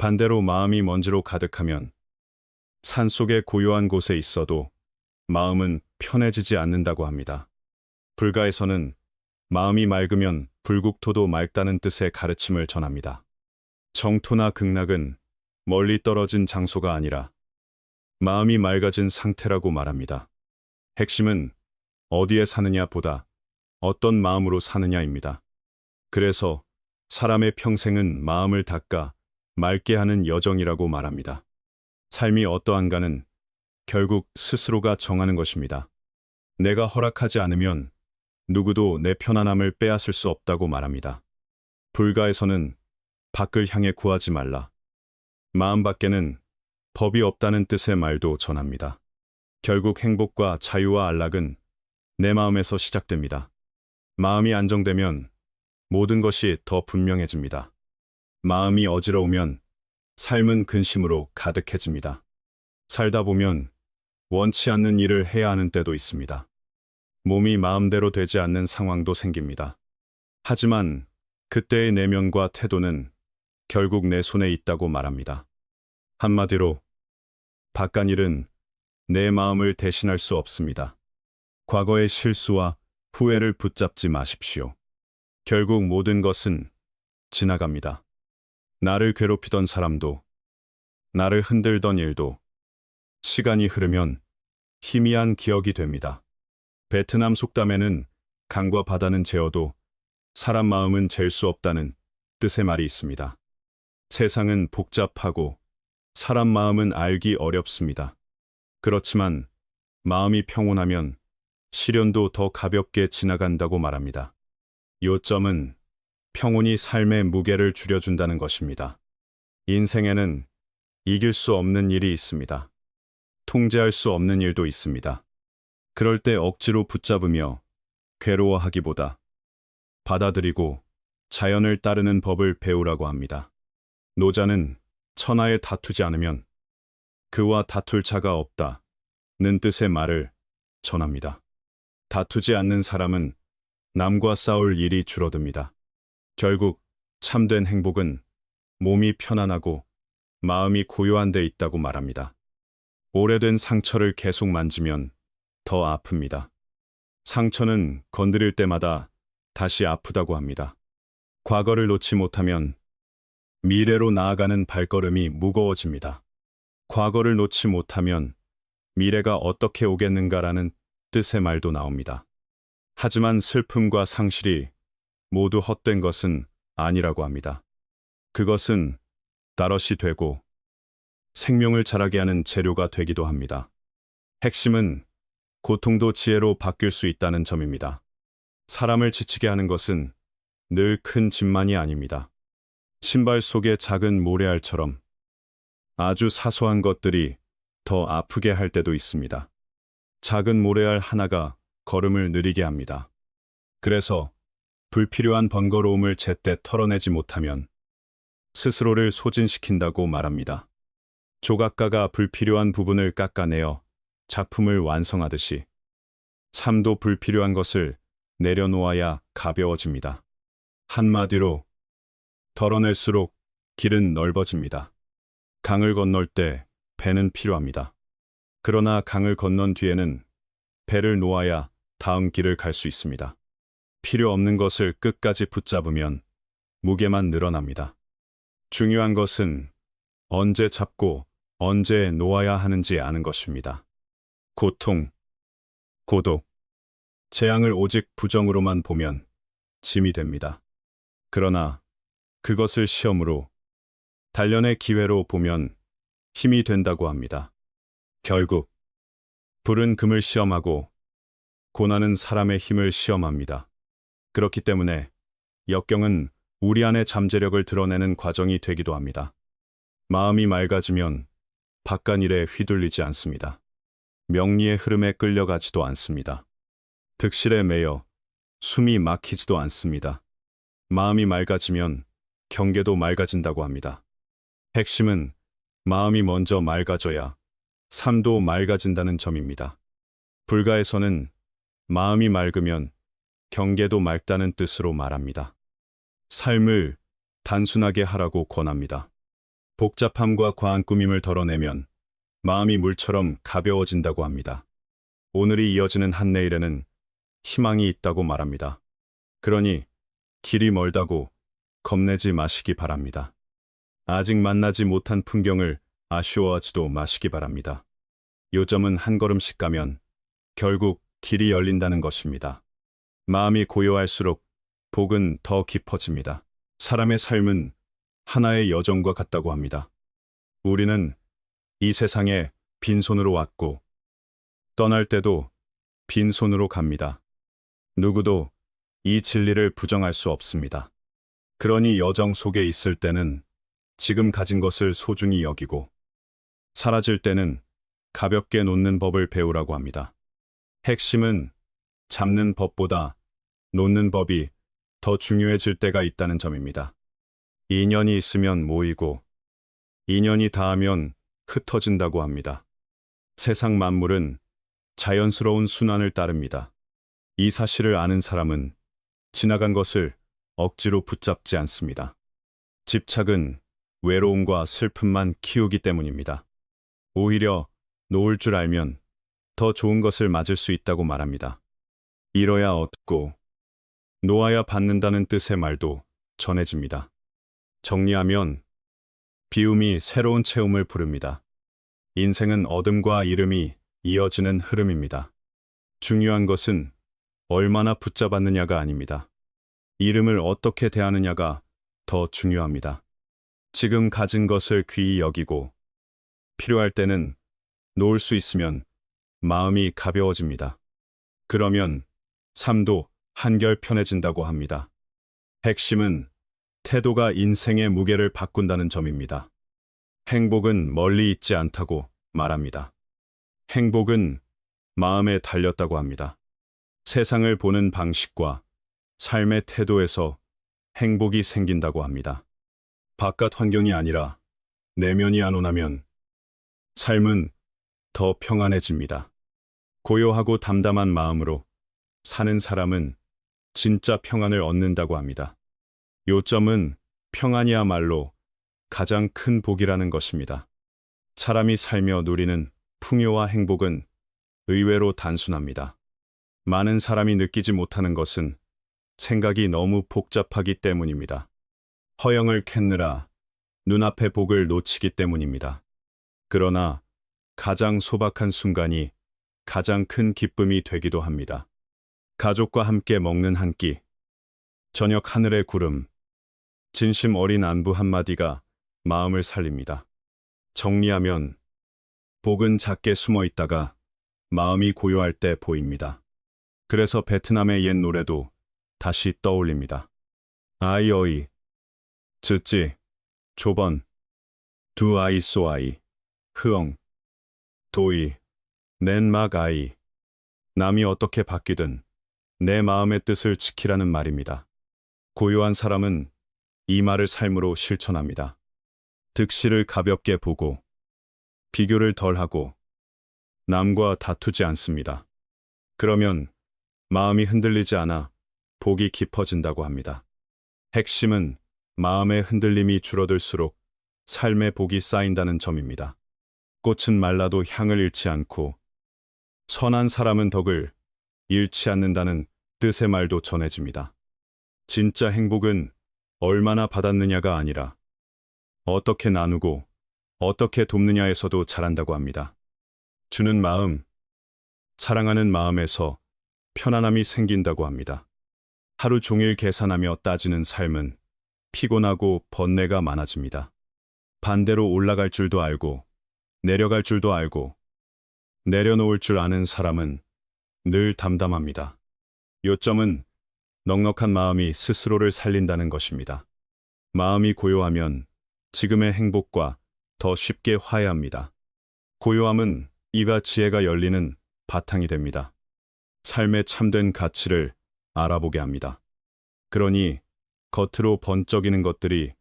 반대로 마음이 먼지로 가득하면 산속의 고요한 곳에 있어도 마음은 편해지지 않는다고 합니다. 불가에서는 마음이 맑으면 불국토도 맑다는 뜻의 가르침을 전합니다. 정토나 극락은 멀리 떨어진 장소가 아니라 마음이 맑아진 상태라고 말합니다. 핵심은 어디에 사느냐 보다 어떤 마음으로 사느냐입니다. 그래서 사람의 평생은 마음을 닦아 맑게 하는 여정이라고 말합니다. 삶이 어떠한가는 결국 스스로가 정하는 것입니다. 내가 허락하지 않으면 누구도 내 편안함을 빼앗을 수 없다고 말합니다. 불가에서는 밖을 향해 구하지 말라. 마음 밖에는 법이 없다는 뜻의 말도 전합니다. 결국 행복과 자유와 안락은 내 마음에서 시작됩니다. 마음이 안정되면 모든 것이 더 분명해집니다. 마음이 어지러우면 삶은 근심으로 가득해집니다. 살다 보면 원치 않는 일을 해야 하는 때도 있습니다. 몸이 마음대로 되지 않는 상황도 생깁니다. 하지만 그때의 내면과 태도는 결국 내 손에 있다고 말합니다. 한마디로 바깥일은 내 마음을 대신할 수 없습니다. 과거의 실수와 후회를 붙잡지 마십시오. 결국 모든 것은 지나갑니다. 나를 괴롭히던 사람도, 나를 흔들던 일도 시간이 흐르면 희미한 기억이 됩니다. 베트남 속담에는 강과 바다는 재어도 사람 마음은 잴 수 없다는 뜻의 말이 있습니다. 세상은 복잡하고 사람 마음은 알기 어렵습니다. 그렇지만 마음이 평온하면 시련도 더 가볍게 지나간다고 말합니다. 요점은 평온이 삶의 무게를 줄여준다는 것입니다. 인생에는 이길 수 없는 일이 있습니다. 통제할 수 없는 일도 있습니다. 그럴 때 억지로 붙잡으며 괴로워하기보다 받아들이고 자연을 따르는 법을 배우라고 합니다. 노자는 천하에 다투지 않으면 그와 다툴 자가 없다는 뜻의 말을 전합니다. 다투지 않는 사람은 남과 싸울 일이 줄어듭니다. 결국 참된 행복은 몸이 편안하고 마음이 고요한 데 있다고 말합니다. 오래된 상처를 계속 만지면 더 아픕니다. 상처는 건드릴 때마다 다시 아프다고 합니다. 과거를 놓지 못하면 미래로 나아가는 발걸음이 무거워집니다. 과거를 놓지 못하면 미래가 어떻게 오겠는가라는 뜻의 말도 나옵니다. 하지만 슬픔과 상실이 모두 헛된 것은 아니라고 합니다. 그것은 나럿이 되고 생명을 자라게 하는 재료가 되기도 합니다. 핵심은 고통도 지혜로 바뀔 수 있다는 점입니다. 사람을 지치게 하는 것은 늘 큰 짐만이 아닙니다. 신발 속의 작은 모래알처럼 아주 사소한 것들이 더 아프게 할 때도 있습니다. 작은 모래알 하나가 걸음을 느리게 합니다. 그래서 불필요한 번거로움을 제때 털어내지 못하면 스스로를 소진시킨다고 말합니다. 조각가가 불필요한 부분을 깎아내어 작품을 완성하듯이 삶도 불필요한 것을 내려놓아야 가벼워집니다. 한마디로 덜어낼수록 길은 넓어집니다. 강을 건널 때 배는 필요합니다. 그러나 강을 건넌 뒤에는 배를 놓아야 다음 길을 갈 수 있습니다. 필요 없는 것을 끝까지 붙잡으면 무게만 늘어납니다. 중요한 것은 언제 잡고 언제 놓아야 하는지 아는 것입니다. 고통, 고독, 재앙을 오직 부정으로만 보면 짐이 됩니다. 그러나 그것을 시험으로, 단련의 기회로 보면 힘이 된다고 합니다. 결국 불은 금을 시험하고 고난은 사람의 힘을 시험합니다. 그렇기 때문에 역경은 우리 안의 잠재력을 드러내는 과정이 되기도 합니다. 마음이 맑아지면 바깥일에 휘둘리지 않습니다. 명리의 흐름에 끌려가지도 않습니다. 득실에 매여 숨이 막히지도 않습니다. 마음이 맑아지면 경계도 맑아진다고 합니다. 핵심은 마음이 먼저 맑아져야 삶도 맑아진다는 점입니다. 불가에서는 마음이 맑으면 경계도 맑다는 뜻으로 말합니다. 삶을 단순하게 하라고 권합니다. 복잡함과 과한 꾸밈을 덜어내면 마음이 물처럼 가벼워진다고 합니다. 오늘이 이어지는 한 내일에는 희망이 있다고 말합니다. 그러니 길이 멀다고 겁내지 마시기 바랍니다. 아직 만나지 못한 풍경을 아쉬워하지도 마시기 바랍니다. 요점은 한 걸음씩 가면 결국 길이 열린다는 것입니다. 마음이 고요할수록 복은 더 깊어집니다. 사람의 삶은 하나의 여정과 같다고 합니다. 우리는 이 세상에 빈손으로 왔고 떠날 때도 빈손으로 갑니다. 누구도 이 진리를 부정할 수 없습니다. 그러니 여정 속에 있을 때는 지금 가진 것을 소중히 여기고 사라질 때는 가볍게 놓는 법을 배우라고 합니다. 핵심은 잡는 법보다 놓는 법이 더 중요해질 때가 있다는 점입니다. 인연이 있으면 모이고 인연이 닿으면 흩어진다고 합니다. 세상 만물은 자연스러운 순환을 따릅니다. 이 사실을 아는 사람은 지나간 것을 억지로 붙잡지 않습니다. 집착은 외로움과 슬픔만 키우기 때문입니다. 오히려 놓을 줄 알면 더 좋은 것을 맞을 수 있다고 말합니다. 잃어야 얻고 놓아야 받는다는 뜻의 말도 전해집니다. 정리하면 비움이 새로운 체험을 부릅니다. 인생은 어둠과 이름이 이어지는 흐름입니다. 중요한 것은 얼마나 붙잡았느냐가 아닙니다. 이름을 어떻게 대하느냐가 더 중요합니다. 지금 가진 것을 귀히 여기고 필요할 때는 놓을 수 있으면 마음이 가벼워집니다. 그러면 삶도 한결 편해진다고 합니다. 핵심은 태도가 인생의 무게를 바꾼다는 점입니다. 행복은 멀리 있지 않다고 말합니다. 행복은 마음에 달렸다고 합니다. 세상을 보는 방식과 삶의 태도에서 행복이 생긴다고 합니다. 바깥 환경이 아니라 내면이 안온하면 삶은 더 평안해집니다. 고요하고 담담한 마음으로 사는 사람은 진짜 평안을 얻는다고 합니다. 요점은 평안이야말로 가장 큰 복이라는 것입니다. 사람이 살며 누리는 풍요와 행복은 의외로 단순합니다. 많은 사람이 느끼지 못하는 것은 생각이 너무 복잡하기 때문입니다. 허영을 캤느라 눈앞의 복을 놓치기 때문입니다. 그러나 가장 소박한 순간이 가장 큰 기쁨이 되기도 합니다. 가족과 함께 먹는 한 끼, 저녁 하늘의 구름, 진심 어린 안부 한마디가 마음을 살립니다. 정리하면 복은 작게 숨어 있다가 마음이 고요할 때 보입니다. 그래서 베트남의 옛 노래도 다시 떠올립니다. 아이 어이, 즈찌, 조번, 두 아이 쏘아이, 흐엉, 도이, 낸막 아이. 남이 어떻게 바뀌든 내 마음의 뜻을 지키라는 말입니다. 고요한 사람은 이 말을 삶으로 실천합니다. 득실을 가볍게 보고 비교를 덜하고 남과 다투지 않습니다. 그러면 마음이 흔들리지 않아 복이 깊어진다고 합니다. 핵심은 마음의 흔들림이 줄어들수록 삶의 복이 쌓인다는 점입니다. 꽃은 말라도 향을 잃지 않고 선한 사람은 덕을 잃지 않는다는 뜻의 말도 전해집니다. 진짜 행복은 얼마나 받았느냐가 아니라 어떻게 나누고 어떻게 돕느냐에서도 자란다고 합니다. 주는 마음, 사랑하는 마음에서 편안함이 생긴다고 합니다. 하루 종일 계산하며 따지는 삶은 피곤하고 번뇌가 많아집니다. 반대로 올라갈 줄도 알고 내려갈 줄도 알고 내려놓을 줄 아는 사람은 늘 담담합니다. 요점은 넉넉한 마음이 스스로를 살린다는 것입니다. 마음이 고요하면 지금의 행복과 더 쉽게 화해합니다. 고요함은 이가 지혜가 열리는 바탕이 됩니다. 삶의 참된 가치를 알아보게 합니다. 그러니 겉으로 번쩍이는 것들이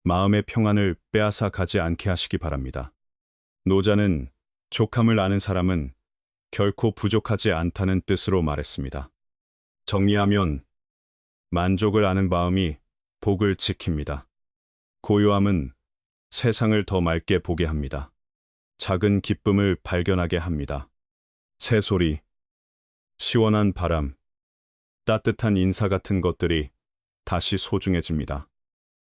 마음의 평안을 빼앗아 가지 않게 하시기 바랍니다. 노자는 족함을 아는 사람은 결코 부족하지 않다는 뜻으로 말했습니다. 정리하면 만족을 아는 마음이 복을 지킵니다. 고요함은 세상을 더 맑게 보게 합니다. 작은 기쁨을 발견하게 합니다. 새소리, 시원한 바람, 따뜻한 인사 같은 것들이 다시 소중해집니다.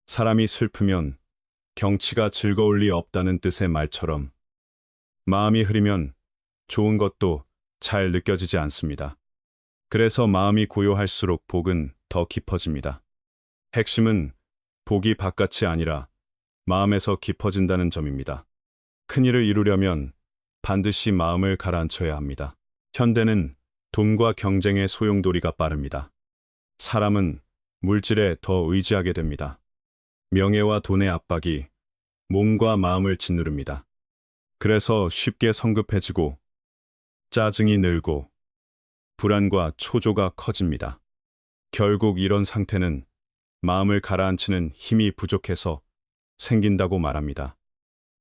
사람이 슬프면 경치가 즐거울 리 없다는 뜻의 말처럼 마음이 흐리면 좋은 것도 잘 느껴지지 않습니다. 그래서 마음이 고요할수록 복은 더 깊어집니다. 핵심은 복이 바깥이 아니라 마음에서 깊어진다는 점입니다. 큰일을 이루려면 반드시 마음을 가라앉혀야 합니다. 현대는 돈과 경쟁의 소용돌이가 빠릅니다. 사람은 물질에 더 의지하게 됩니다. 명예와 돈의 압박이 몸과 마음을 짓누릅니다. 그래서 쉽게 성급해지고 짜증이 늘고 불안과 초조가 커집니다. 결국 이런 상태는 마음을 가라앉히는 힘이 부족해서 생긴다고 말합니다.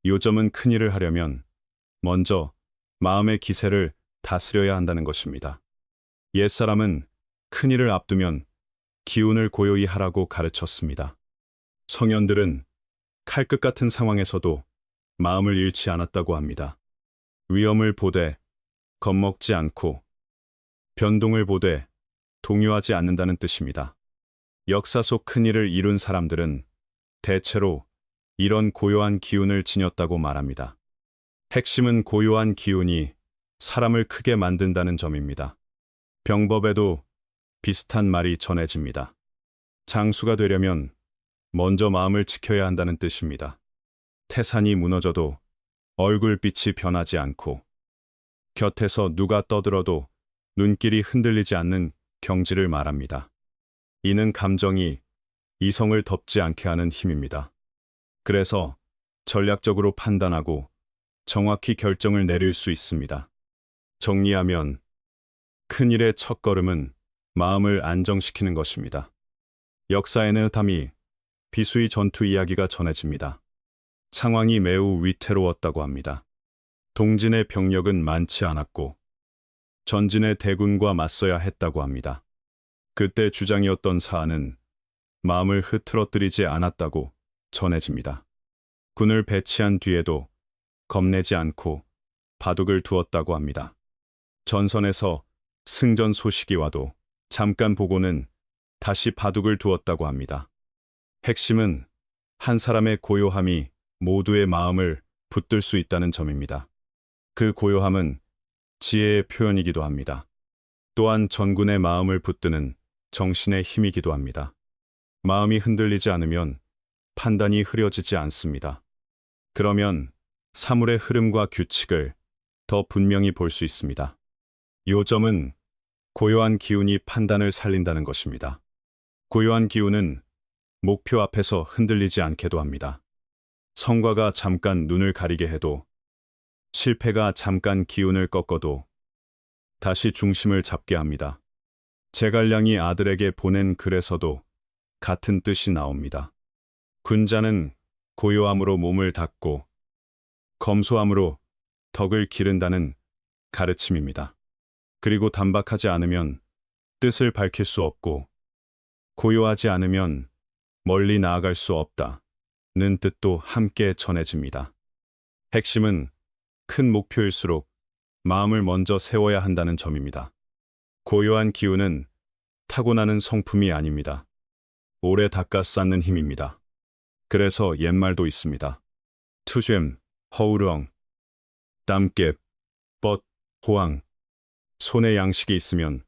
요점은 큰일을 하려면 먼저 마음의 기세를 다스려야 한다는 것입니다. 옛사람은 큰일을 앞두면 기운을 고요히 하라고 가르쳤습니다. 성현들은 칼끝 같은 상황에서도 마음을 잃지 않았다고 합니다. 위험을 보되 겁먹지 않고 변동을 보되 동요하지 않는다는 뜻입니다. 역사 속 큰일을 이룬 사람들은 대체로 이런 고요한 기운을 지녔다고 말합니다. 핵심은 고요한 기운이 사람을 크게 만든다는 점입니다. 병법에도 비슷한 말이 전해집니다. 장수가 되려면 먼저 마음을 지켜야 한다는 뜻입니다. 태산이 무너져도 얼굴빛이 변하지 않고 곁에서 누가 떠들어도 눈길이 흔들리지 않는 경지를 말합니다. 이는 감정이 이성을 덮지 않게 하는 힘입니다. 그래서 전략적으로 판단하고 정확히 결정을 내릴 수 있습니다. 정리하면 큰일의 첫걸음은 마음을 안정시키는 것입니다. 역사에는 담이 비수의 전투 이야기가 전해집니다. 상황이 매우 위태로웠다고 합니다. 동진의 병력은 많지 않았고 전진의 대군과 맞서야 했다고 합니다. 그때 주장이었던 사안은 마음을 흐트러뜨리지 않았다고 전해집니다. 군을 배치한 뒤에도 겁내지 않고 바둑을 두었다고 합니다. 전선에서 승전 소식이 와도 잠깐 보고는 다시 바둑을 두었다고 합니다. 핵심은 한 사람의 고요함이 모두의 마음을 붙들 수 있다는 점입니다. 그 고요함은 지혜의 표현이기도 합니다. 또한 전군의 마음을 붙드는 정신의 힘이기도 합니다. 마음이 흔들리지 않으면 판단이 흐려지지 않습니다. 그러면 사물의 흐름과 규칙을 더 분명히 볼 수 있습니다. 요점은 고요한 기운이 판단을 살린다는 것입니다. 고요한 기운은 목표 앞에서 흔들리지 않게도 합니다. 성과가 잠깐 눈을 가리게 해도 실패가 잠깐 기운을 꺾어도 다시 중심을 잡게 합니다. 제갈량이 아들에게 보낸 글에서도 같은 뜻이 나옵니다. 군자는 고요함으로 몸을 닦고 검소함으로 덕을 기른다는 가르침입니다. 그리고 단박하지 않으면 뜻을 밝힐 수 없고 고요하지 않으면 멀리 나아갈 수 없다는 뜻도 함께 전해집니다. 핵심은 큰 목표일수록 마음을 먼저 세워야 한다는 점입니다. 고요한 기운은 타고나는 성품이 아닙니다. 오래 닦아 쌓는 힘입니다. 그래서 옛말도 있습니다. 투젬, 허우렁, 땀깹, 뻗, 호황. 손에 양식이 있으면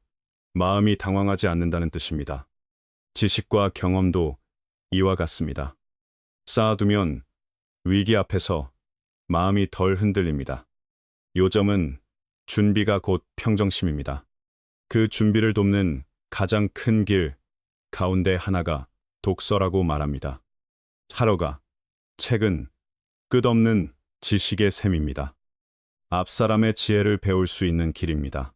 마음이 당황하지 않는다는 뜻입니다. 지식과 경험도 이와 같습니다. 쌓아두면 위기 앞에서 마음이 덜 흔들립니다. 요점은 준비가 곧 평정심입니다. 그 준비를 돕는 가장 큰 길 가운데 하나가 독서라고 말합니다. 하러가 책은 끝없는 지식의 셈입니다. 앞사람의 지혜를 배울 수 있는 길입니다.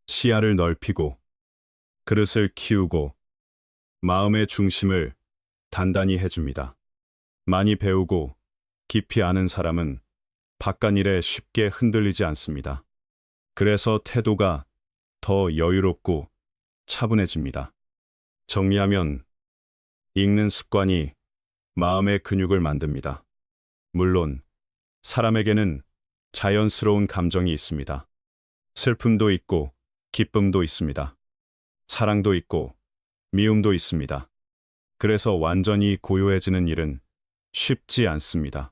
시야를 넓히고 그릇을 키우고 마음의 중심을 단단히 해줍니다. 많이 배우고 깊이 아는 사람은 바깥일에 쉽게 흔들리지 않습니다. 그래서 태도가 더 여유롭고 차분해집니다. 정리하면 읽는 습관이 마음의 근육을 만듭니다. 물론 사람에게는 자연스러운 감정이 있습니다. 슬픔도 있고 기쁨도 있습니다. 사랑도 있고 미움도 있습니다. 그래서 완전히 고요해지는 일은 쉽지 않습니다.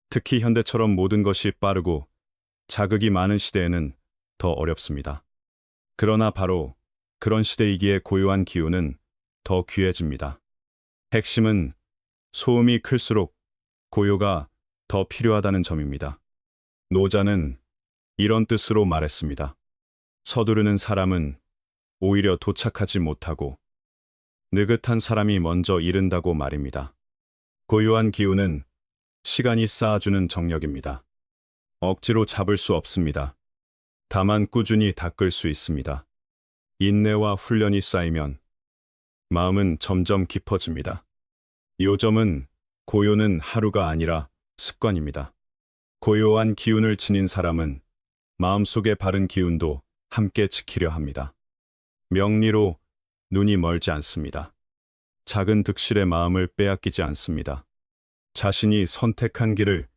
특히 현대처럼 모든 것이 빠르고 자극이 많은 시대에는 더 어렵습니다. 그러나 바로 그런 시대이기에 고요한 기운은 더 귀해집니다. 핵심은 소음이 클수록 고요가 더 필요하다는 점입니다. 노자는 이런 뜻으로 말했습니다. 서두르는 사람은 오히려 도착하지 못하고 느긋한 사람이 먼저 이른다고 말입니다. 고요한 기운은 시간이 쌓아주는 정력입니다. 억지로 잡을 수 없습니다. 다만 꾸준히 닦을 수 있습니다. 인내와 훈련이 쌓이면 마음은 점점 깊어집니다. 요점은 고요는 하루가 아니라 습관입니다. 고요한 기운을 지닌 사람은 마음속의 바른 기운도 함께 지키려 합니다. 명리로 눈이 멀지 않습니다. 작은 득실의 마음을 빼앗기지 않습니다. 자신이 선택한 길을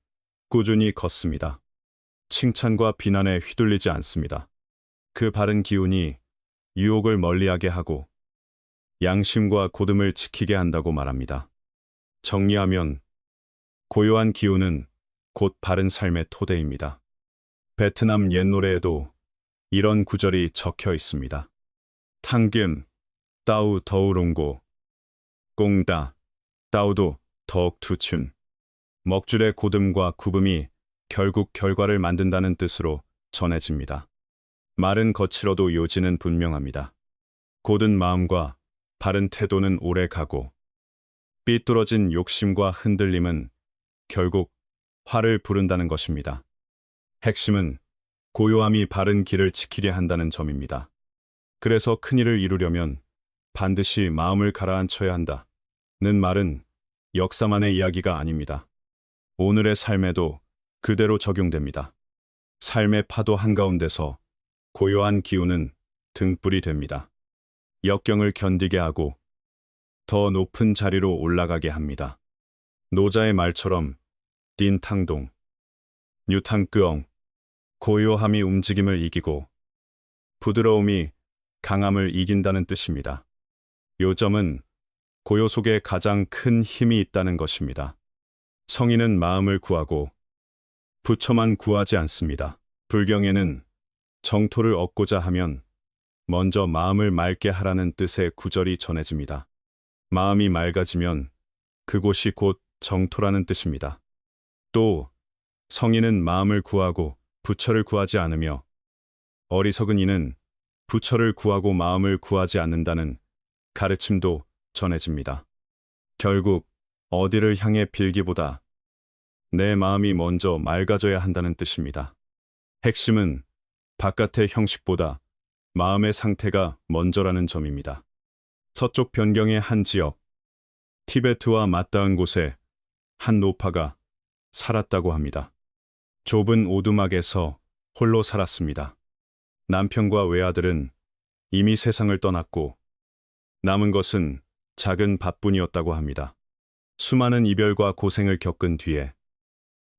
꾸준히 걷습니다. 칭찬과 비난에 휘둘리지 않습니다. 그 바른 기운이 유혹을 멀리하게 하고 양심과 고듬을 지키게 한다고 말합니다. 정리하면 고요한 기운은 곧 바른 삶의 토대입니다. 베트남 옛 노래에도 이런 구절이 적혀 있습니다. 탕금, 따우 더우롱고, 꽁다, 따우도 더욱 투춘. 먹줄의 고듬과 구음이 결국 결과를 만든다는 뜻으로 전해집니다. 말은 거칠어도 요지는 분명합니다. 고든 마음과 바른 태도는 오래 가고 삐뚤어진 욕심과 흔들림은 결국 화를 부른다는 것입니다. 핵심은 고요함이 바른 길을 지키려 한다는 점입니다. 그래서 큰일을 이루려면 반드시 마음을 가라앉혀야 한다는 말은 역사만의 이야기가 아닙니다. 오늘의 삶에도 그대로 적용됩니다. 삶의 파도 한가운데서 고요한 기운은 등불이 됩니다. 역경을 견디게 하고 더 높은 자리로 올라가게 합니다. 노자의 말처럼 딘탕동, 뉴탕끄엉, 고요함이 움직임을 이기고 부드러움이 강함을 이긴다는 뜻입니다. 요점은 고요 속에 가장 큰 힘이 있다는 것입니다. 성인은 마음을 구하고 부처만 구하지 않습니다. 불경에는 정토를 얻고자 하면 먼저 마음을 맑게 하라는 뜻의 구절이 전해집니다. 마음이 맑아지면 그곳이 곧 정토라는 뜻입니다. 또 성인은 마음을 구하고 부처를 구하지 않으며 어리석은 이는 부처를 구하고 마음을 구하지 않는다는 가르침도 전해집니다. 결국 어디를 향해 빌기보다 내 마음이 먼저 맑아져야 한다는 뜻입니다. 핵심은 바깥의 형식보다 마음의 상태가 먼저라는 점입니다. 서쪽 변경의 한 지역, 티베트와 맞닿은 곳에 한 노파가 살았다고 합니다. 좁은 오두막에서 홀로 살았습니다. 남편과 외아들은 이미 세상을 떠났고 남은 것은 작은 밭뿐이었다고 합니다. 수많은 이별과 고생을 겪은 뒤에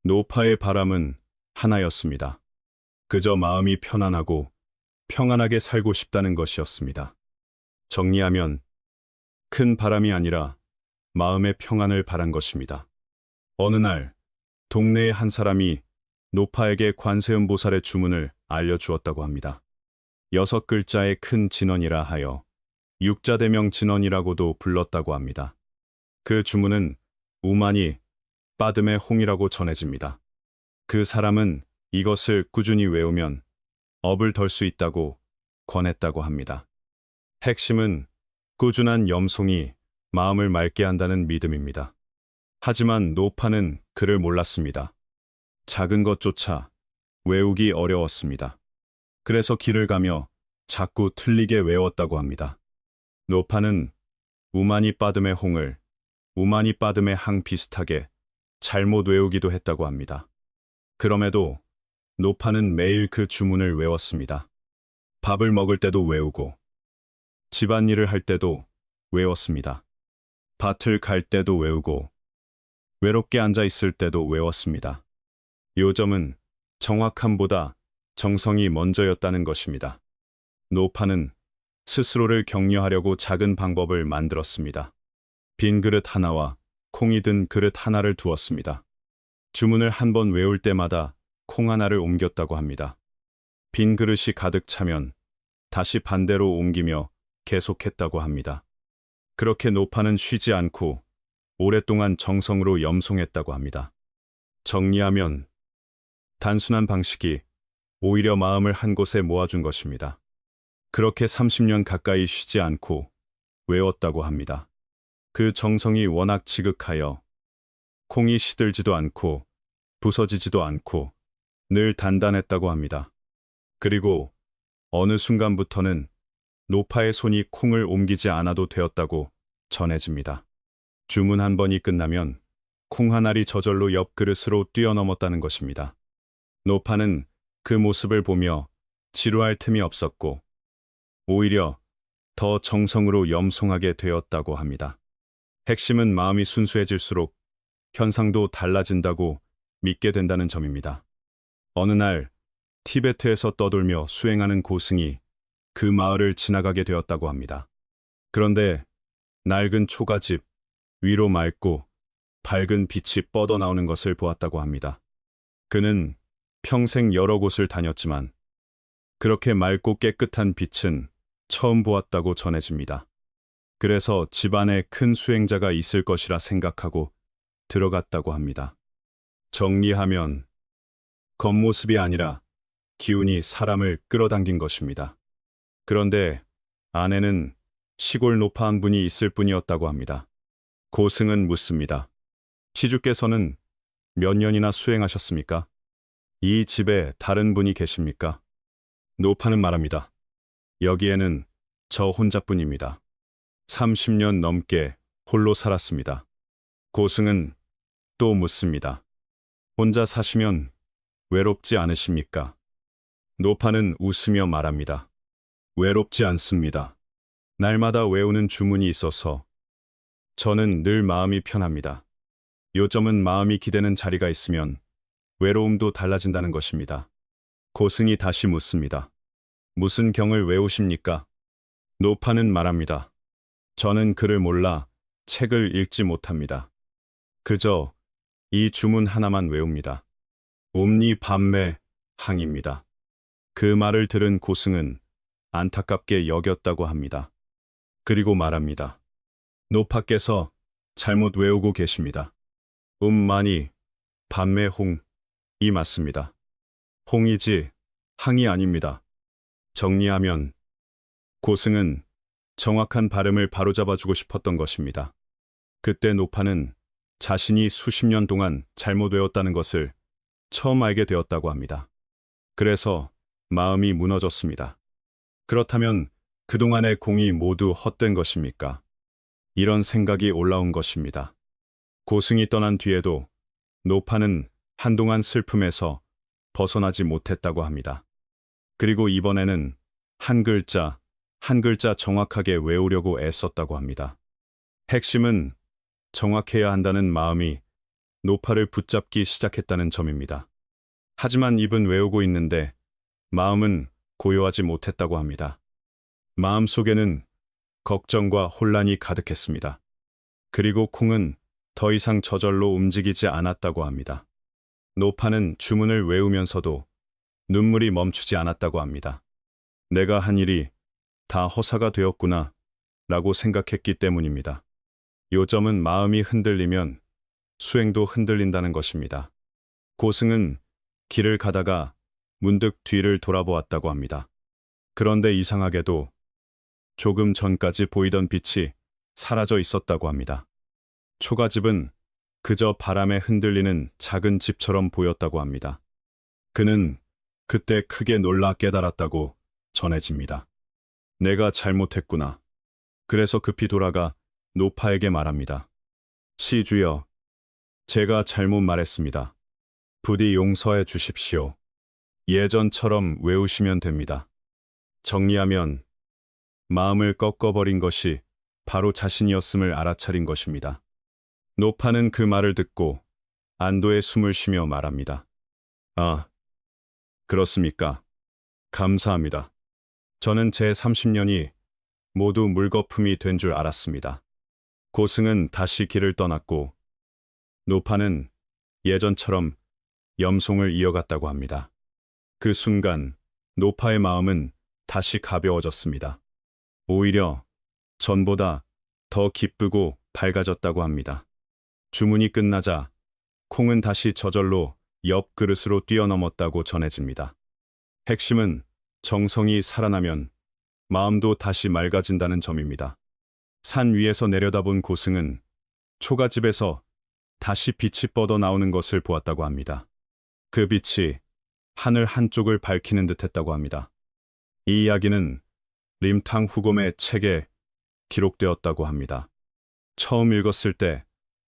노파의 바람은 하나였습니다. 그저 마음이 편안하고 평안하게 살고 싶다는 것이었습니다. 정리하면 큰 바람이 아니라 마음의 평안을 바란 것입니다. 어느 날 동네의 한 사람이 노파에게 관세음보살의 주문을 알려주었다고 합니다. 6글자의 큰 진언이라 하여 육자대명 진언이라고도 불렀다고 합니다. 그 주문은 우마니 빠듬의 홍이라고 전해집니다. 그 사람은 이것을 꾸준히 외우면 업을 덜 수 있다고 권했다고 합니다. 핵심은 꾸준한 염송이 마음을 맑게 한다는 믿음입니다. 하지만 노파는 그를 몰랐습니다. 작은 것조차 외우기 어려웠습니다. 그래서 길을 가며 자꾸 틀리게 외웠다고 합니다. 노파는 우마니 빠듬의 홍을 우마니 빠듬의 항 비슷하게 잘못 외우기도 했다고 합니다. 그럼에도 노파는 매일 그 주문을 외웠습니다. 밥을 먹을 때도 외우고 집안일을 할 때도 외웠습니다. 밭을 갈 때도 외우고 외롭게 앉아 있을 때도 외웠습니다. 요점은 정확함보다 정성이 먼저였다는 것입니다. 노파는 스스로를 격려하려고 작은 방법을 만들었습니다. 빈 그릇 하나와 콩이 든 그릇 하나를 두었습니다. 주문을 한 번 외울 때마다 콩 하나를 옮겼다고 합니다. 빈 그릇이 가득 차면 다시 반대로 옮기며 계속했다고 합니다. 그렇게 노파는 쉬지 않고 오랫동안 정성으로 염송했다고 합니다. 정리하면 단순한 방식이 오히려 마음을 한 곳에 모아준 것입니다. 그렇게 30년 가까이 쉬지 않고 외웠다고 합니다. 그 정성이 워낙 지극하여 콩이 시들지도 않고 부서지지도 않고 늘 단단했다고 합니다. 그리고 어느 순간부터는 노파의 손이 콩을 옮기지 않아도 되었다고 전해집니다. 주문 한 번이 끝나면 콩 한 알이 저절로 옆 그릇으로 뛰어넘었다는 것입니다. 노파는 그 모습을 보며 지루할 틈이 없었고 오히려 더 정성으로 염송하게 되었다고 합니다. 핵심은 마음이 순수해질수록 현상도 달라진다고 믿게 된다는 점입니다. 어느 날 티베트에서 떠돌며 수행하는 고승이 그 마을을 지나가게 되었다고 합니다. 그런데 낡은 초가집 위로 맑고 밝은 빛이 뻗어나오는 것을 보았다고 합니다. 그는 평생 여러 곳을 다녔지만 그렇게 맑고 깨끗한 빛은 처음 보았다고 전해집니다. 그래서 집안에 큰 수행자가 있을 것이라 생각하고 들어갔다고 합니다. 정리하면 겉모습이 아니라 기운이 사람을 끌어당긴 것입니다. 그런데 안에는 시골 노파 한 분이 있을 뿐이었다고 합니다. 고승은 묻습니다. 시주께서는 몇 년이나 수행하셨습니까? 이 집에 다른 분이 계십니까? 노파는 말합니다. 여기에는 저 혼자뿐입니다. 30년 넘게 홀로 살았습니다. 고승은 또 묻습니다. 혼자 사시면 외롭지 않으십니까? 노파는 웃으며 말합니다. 외롭지 않습니다. 날마다 외우는 주문이 있어서 저는 늘 마음이 편합니다. 요점은 마음이 기대는 자리가 있으면 외로움도 달라진다는 것입니다. 고승이 다시 묻습니다. 무슨 경을 외우십니까? 노파는 말합니다. 저는 글을 몰라 책을 읽지 못합니다. 그저 이 주문 하나만 외웁니다. 옴니 밤매 항입니다. 그 말을 들은 고승은 안타깝게 여겼다고 합니다. 그리고 말합니다. 노파께서 잘못 외우고 계십니다. 음만이 밤매 홍이 맞습니다. 홍이지 항이 아닙니다. 정리하면 고승은 정확한 발음을 바로잡아주고 싶었던 것입니다. 그때 노파는 자신이 수십 년 동안 잘못 외웠다는 것을 처음 알게 되었다고 합니다. 그래서 마음이 무너졌습니다. 그렇다면 그동안의 공이 모두 헛된 것입니까? 이런 생각이 올라온 것입니다. 고승이 떠난 뒤에도 노파는 한동안 슬픔에서 벗어나지 못했다고 합니다. 그리고 이번에는 한 글자, 한 글자 정확하게 외우려고 애썼다고 합니다. 핵심은 정확해야 한다는 마음이 노파를 붙잡기 시작했다는 점입니다. 하지만 입은 외우고 있는데 마음은 고요하지 못했다고 합니다. 마음 속에는 걱정과 혼란이 가득했습니다. 그리고 콩은 더 이상 저절로 움직이지 않았다고 합니다. 노파는 주문을 외우면서도 눈물이 멈추지 않았다고 합니다. 내가 한 일이 다 허사가 되었구나 라고 생각했기 때문입니다. 요점은 마음이 흔들리면 수행도 흔들린다는 것입니다. 고승은 길을 가다가 문득 뒤를 돌아보았다고 합니다. 그런데 이상하게도 조금 전까지 보이던 빛이 사라져 있었다고 합니다. 초가집은 그저 바람에 흔들리는 작은 집처럼 보였다고 합니다. 그는 그때 크게 놀라 깨달았다고 전해집니다. 내가 잘못했구나. 그래서 급히 돌아가 노파에게 말합니다. 시주여, 제가 잘못 말했습니다. 부디 용서해 주십시오. 예전처럼 외우시면 됩니다. 정리하면 마음을 꺾어버린 것이 바로 자신이었음을 알아차린 것입니다. 노파는 그 말을 듣고 안도의 숨을 쉬며 말합니다. 아, 그렇습니까? 감사합니다. 저는 제 30년이 모두 물거품이 된 줄 알았습니다. 고승은 다시 길을 떠났고 노파는 예전처럼 염송을 이어갔다고 합니다. 그 순간 노파의 마음은 다시 가벼워졌습니다. 오히려 전보다 더 기쁘고 밝아졌다고 합니다. 주문이 끝나자 콩은 다시 저절로 옆 그릇으로 뛰어넘었다고 전해집니다. 핵심은 정성이 살아나면 마음도 다시 맑아진다는 점입니다. 산 위에서 내려다본 고승은 초가집에서 다시 빛이 뻗어 나오는 것을 보았다고 합니다. 그 빛이 하늘 한쪽을 밝히는 듯했다고 합니다. 이 이야기는 림탕 후곰의 책에 기록되었다고 합니다. 처음 읽었을 때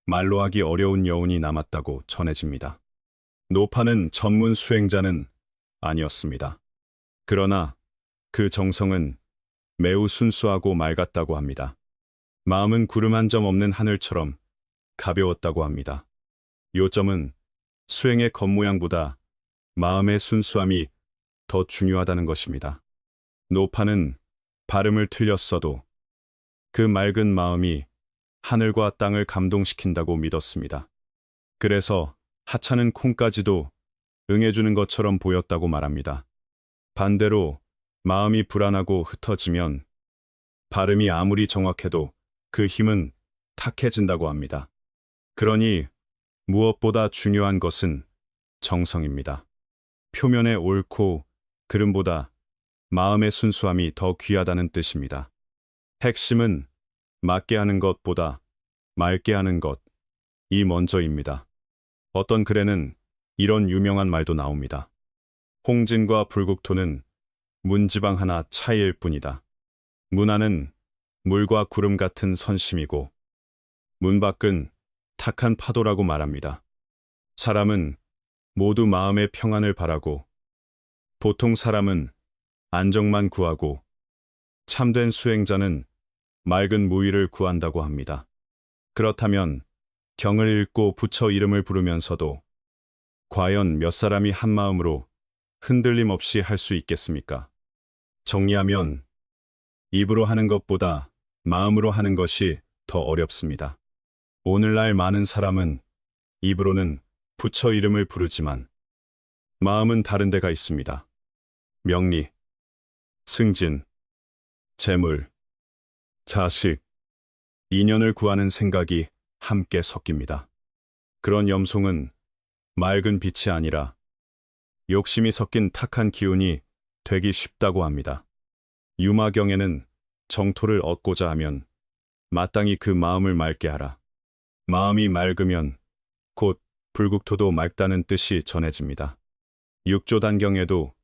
말로 하기 어려운 여운이 남았다고 전해집니다. 노파는 전문 수행자는 아니었습니다. 그러나 그 정성은 매우 순수하고 맑았다고 합니다. 마음은 구름 한 점 없는 하늘처럼 가벼웠다고 합니다. 요점은 수행의 겉모양보다 마음의 순수함이 더 중요하다는 것입니다. 노파는 발음을 틀렸어도 그 맑은 마음이 하늘과 땅을 감동시킨다고 믿었습니다. 그래서 하찮은 콩까지도 응해주는 것처럼 보였다고 말합니다. 반대로 마음이 불안하고 흩어지면 발음이 아무리 정확해도 그 힘은 탁해진다고 합니다. 그러니 무엇보다 중요한 것은 정성입니다. 표면의 옳고 그름보다 마음의 순수함이 더 귀하다는 뜻입니다. 핵심은 맞게 하는 것보다 맑게 하는 것, 이 먼저입니다. 어떤 글에는 이런 유명한 말도 나옵니다. 홍진과 불국토는 문지방 하나 차이일 뿐이다. 문안은 물과 구름 같은 선심이고 문 밖은 탁한 파도라고 말합니다. 사람은 모두 마음의 평안을 바라고 보통 사람은 안정만 구하고 참된 수행자는 맑은 무의를 구한다고 합니다. 그렇다면 경을 읽고 부처 이름을 부르면서도 과연 몇 사람이 한 마음으로 흔들림 없이 할 수 있겠습니까? 정리하면 입으로 하는 것보다 마음으로 하는 것이 더 어렵습니다. 오늘날 많은 사람은 입으로는 부처 이름을 부르지만 마음은 다른 데가 있습니다. 명리, 승진, 재물, 자식, 인연을 구하는 생각이 함께 섞입니다. 그런 염송은 맑은 빛이 아니라 욕심이 섞인 탁한 기운이 되기 쉽다고 합니다. 유마경에는 정토를 얻고자 하면 마땅히 그 마음을 맑게 하라. 마음이 맑으면 곧 불국토도 맑다는 뜻이 전해집니다. 육조단경에도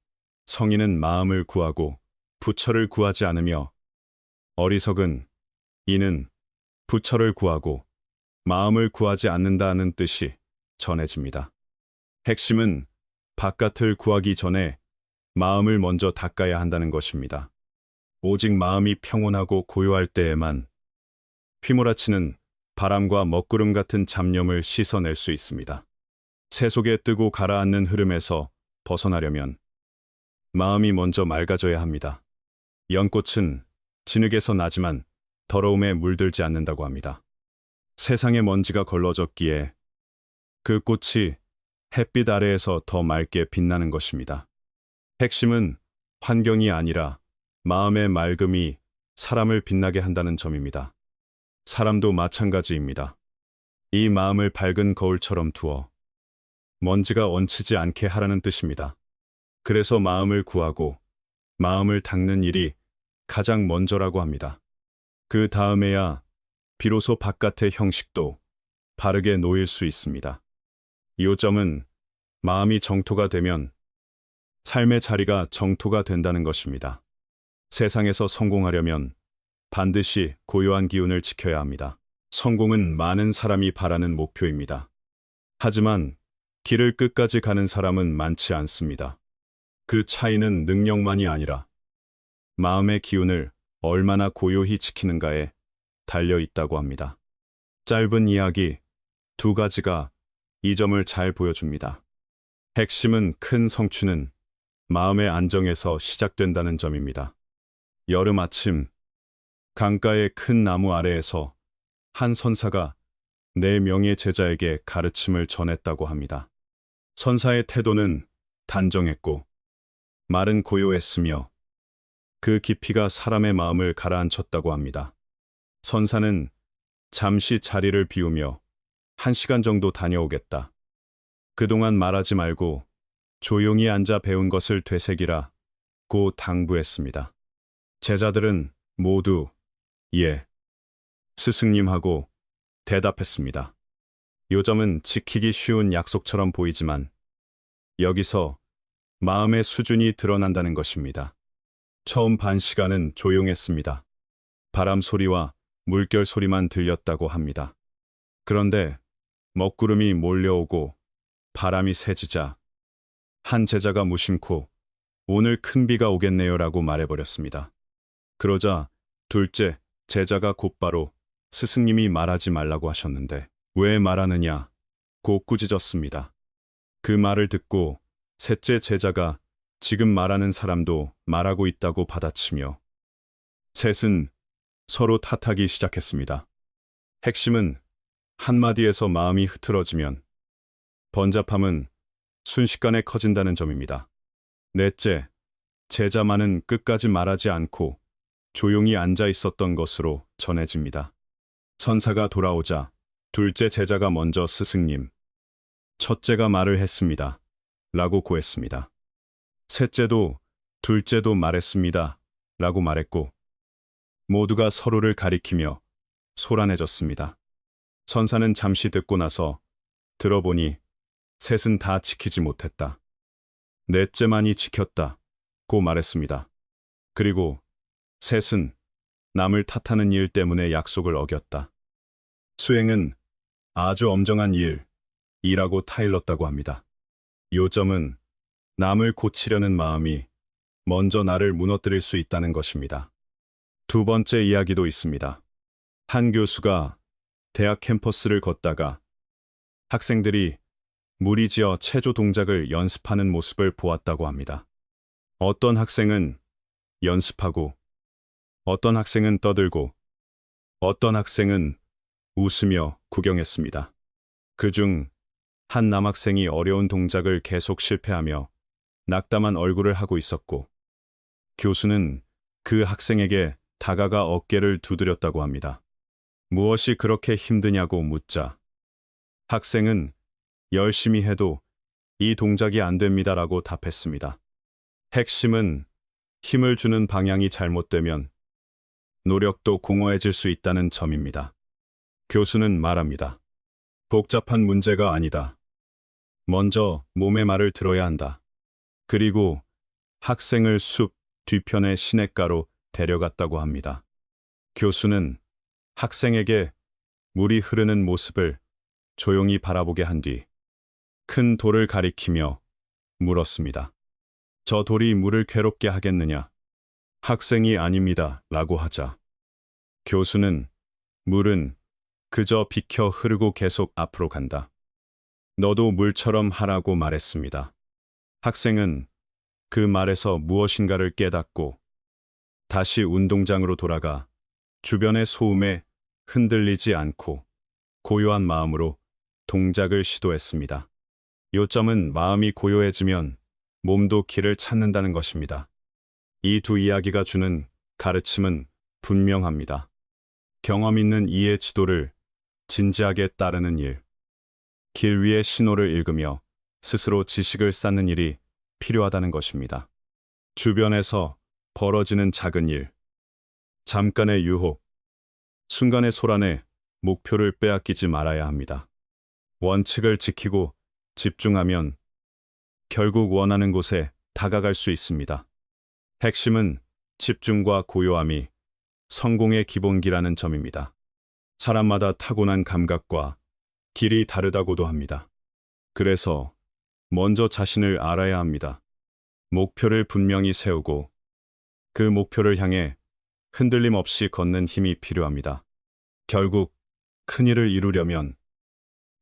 성인은 마음을 구하고 부처를 구하지 않으며 어리석은 이는 부처를 구하고 마음을 구하지 않는다는 뜻이 전해집니다. 핵심은 바깥을 구하기 전에 마음을 먼저 닦아야 한다는 것입니다. 오직 마음이 평온하고 고요할 때에만 휘몰아치는 바람과 먹구름 같은 잡념을 씻어낼 수 있습니다. 새 속에 뜨고 가라앉는 흐름에서 벗어나려면 마음이 먼저 맑아져야 합니다. 연꽃은 진흙에서 나지만 더러움에 물들지 않는다고 합니다. 세상에 먼지가 걸러졌기에 그 꽃이 햇빛 아래에서 더 맑게 빛나는 것입니다. 핵심은 환경이 아니라 마음의 맑음이 사람을 빛나게 한다는 점입니다. 사람도 마찬가지입니다. 이 마음을 밝은 거울처럼 두어 먼지가 얹히지 않게 하라는 뜻입니다. 그래서 마음을 구하고 마음을 닦는 일이 가장 먼저라고 합니다. 그 다음에야 비로소 바깥의 형식도 바르게 놓일 수 있습니다. 요점은 마음이 정토가 되면 삶의 자리가 정토가 된다는 것입니다. 세상에서 성공하려면 반드시 고요한 기운을 지켜야 합니다. 성공은 많은 사람이 바라는 목표입니다. 하지만 길을 끝까지 가는 사람은 많지 않습니다. 그 차이는 능력만이 아니라 마음의 기운을 얼마나 고요히 지키는가에 달려 있다고 합니다. 짧은 이야기, 두 가지가 이 점을 잘 보여줍니다. 핵심은 큰 성취는 마음의 안정에서 시작된다는 점입니다. 여름 아침, 강가의 큰 나무 아래에서 한 선사가 4명의 제자에게 가르침을 전했다고 합니다. 선사의 태도는 단정했고 말은 고요했으며 그 깊이가 사람의 마음을 가라앉혔다고 합니다. 선사는 잠시 자리를 비우며 1시간 정도 다녀오겠다. 그동안 말하지 말고 조용히 앉아 배운 것을 되새기라 고 당부했습니다. 제자들은 모두 예, 스승님하고 대답했습니다. 요점은 지키기 쉬운 약속처럼 보이지만 여기서 마음의 수준이 드러난다는 것입니다. 처음 반 시간은 조용했습니다. 바람 소리와 물결 소리만 들렸다고 합니다. 그런데 먹구름이 몰려오고 바람이 세지자 한 제자가 무심코 오늘 큰 비가 오겠네요라고 말해버렸습니다. 그러자 둘째 제자가 곧바로 스승님이 말하지 말라고 하셨는데 왜 말하느냐 고 꾸짖었습니다. 그 말을 듣고 셋째 제자가 지금 말하는 사람도 말하고 있다고 받아치며 셋은 서로 탓하기 시작했습니다. 핵심은 한마디에서 마음이 흐트러지면 번잡함은 순식간에 커진다는 점입니다. 넷째, 제자만은 끝까지 말하지 않고 조용히 앉아 있었던 것으로 전해집니다. 선사가 돌아오자 둘째 제자가 먼저 스승님, 첫째가 말을 했습니다. 라고 고했습니다. 셋째도 둘째도 말했습니다. 라고 말했고 모두가 서로를 가리키며 소란해졌습니다. 선사는 잠시 듣고 나서 들어보니 셋은 다 지키지 못했다. 넷째만이 지켰다. 고 말했습니다. 그리고 셋은 남을 탓하는 일 때문에 약속을 어겼다. 수행은 아주 엄정한 일이라고 타일렀다고 합니다. 요점은 남을 고치려는 마음이 먼저 나를 무너뜨릴 수 있다는 것입니다. 두 번째 이야기도 있습니다. 한 교수가 대학 캠퍼스를 걷다가 학생들이 무리지어 체조 동작을 연습하는 모습을 보았다고 합니다. 어떤 학생은 연습하고, 어떤 학생은 떠들고, 어떤 학생은 웃으며 구경했습니다. 그중 한 남학생이 어려운 동작을 계속 실패하며 낙담한 얼굴을 하고 있었고, 교수는 그 학생에게 다가가 어깨를 두드렸다고 합니다. 무엇이 그렇게 힘드냐고 묻자 학생은 열심히 해도 이 동작이 안 됩니다라고 답했습니다. 핵심은 힘을 주는 방향이 잘못되면 노력도 공허해질 수 있다는 점입니다. 교수는 말합니다. 복잡한 문제가 아니다. 먼저 몸의 말을 들어야 한다. 그리고 학생을 숲 뒤편의 시냇가로 데려갔다고 합니다. 교수는 학생에게 물이 흐르는 모습을 조용히 바라보게 한 뒤 큰 돌을 가리키며 물었습니다. 저 돌이 물을 괴롭게 하겠느냐? 학생이 아닙니다. 라고 하자 교수는 물은 그저 비켜 흐르고 계속 앞으로 간다. 너도 물처럼 하라고 말했습니다. 학생은 그 말에서 무엇인가를 깨닫고 다시 운동장으로 돌아가 주변의 소음에 흔들리지 않고 고요한 마음으로 동작을 시도했습니다. 요점은 마음이 고요해지면 몸도 길을 찾는다는 것입니다. 이 두 이야기가 주는 가르침은 분명합니다. 경험 있는 이의 지도를 진지하게 따르는 일, 길 위의 신호를 읽으며 스스로 지식을 쌓는 일이 필요하다는 것입니다. 주변에서 벌어지는 작은 일, 잠깐의 유혹, 순간의 소란에 목표를 빼앗기지 말아야 합니다. 원칙을 지키고 집중하면 결국 원하는 곳에 다가갈 수 있습니다. 핵심은 집중과 고요함이 성공의 기본기라는 점입니다. 사람마다 타고난 감각과 길이 다르다고도 합니다. 그래서 먼저 자신을 알아야 합니다. 목표를 분명히 세우고 그 목표를 향해 흔들림 없이 걷는 힘이 필요합니다. 결국 큰 일을 이루려면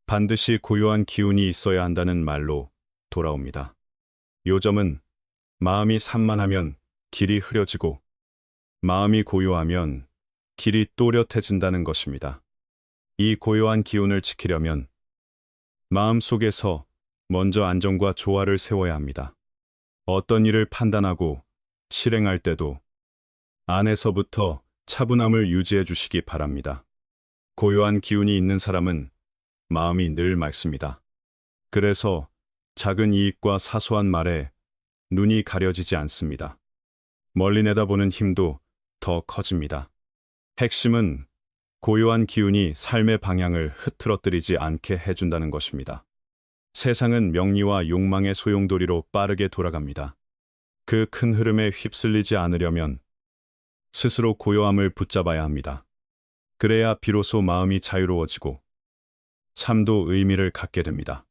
반드시 고요한 기운이 있어야 한다는 말로 돌아옵니다. 요점은 마음이 산만하면 길이 흐려지고 마음이 고요하면 길이 또렷해진다는 것입니다. 이 고요한 기운을 지키려면 마음 속에서 먼저 안정과 조화를 세워야 합니다. 어떤 일을 판단하고 실행할 때도 안에서부터 차분함을 유지해 주시기 바랍니다. 고요한 기운이 있는 사람은 마음이 늘 맑습니다. 그래서 작은 이익과 사소한 말에 눈이 가려지지 않습니다. 멀리 내다보는 힘도 더 커집니다. 핵심은 고요한 기운이 삶의 방향을 흐트러뜨리지 않게 해준다는 것입니다. 세상은 명리와 욕망의 소용돌이로 빠르게 돌아갑니다. 그 큰 흐름에 휩쓸리지 않으려면 스스로 고요함을 붙잡아야 합니다. 그래야 비로소 마음이 자유로워지고 삶도 의미를 갖게 됩니다.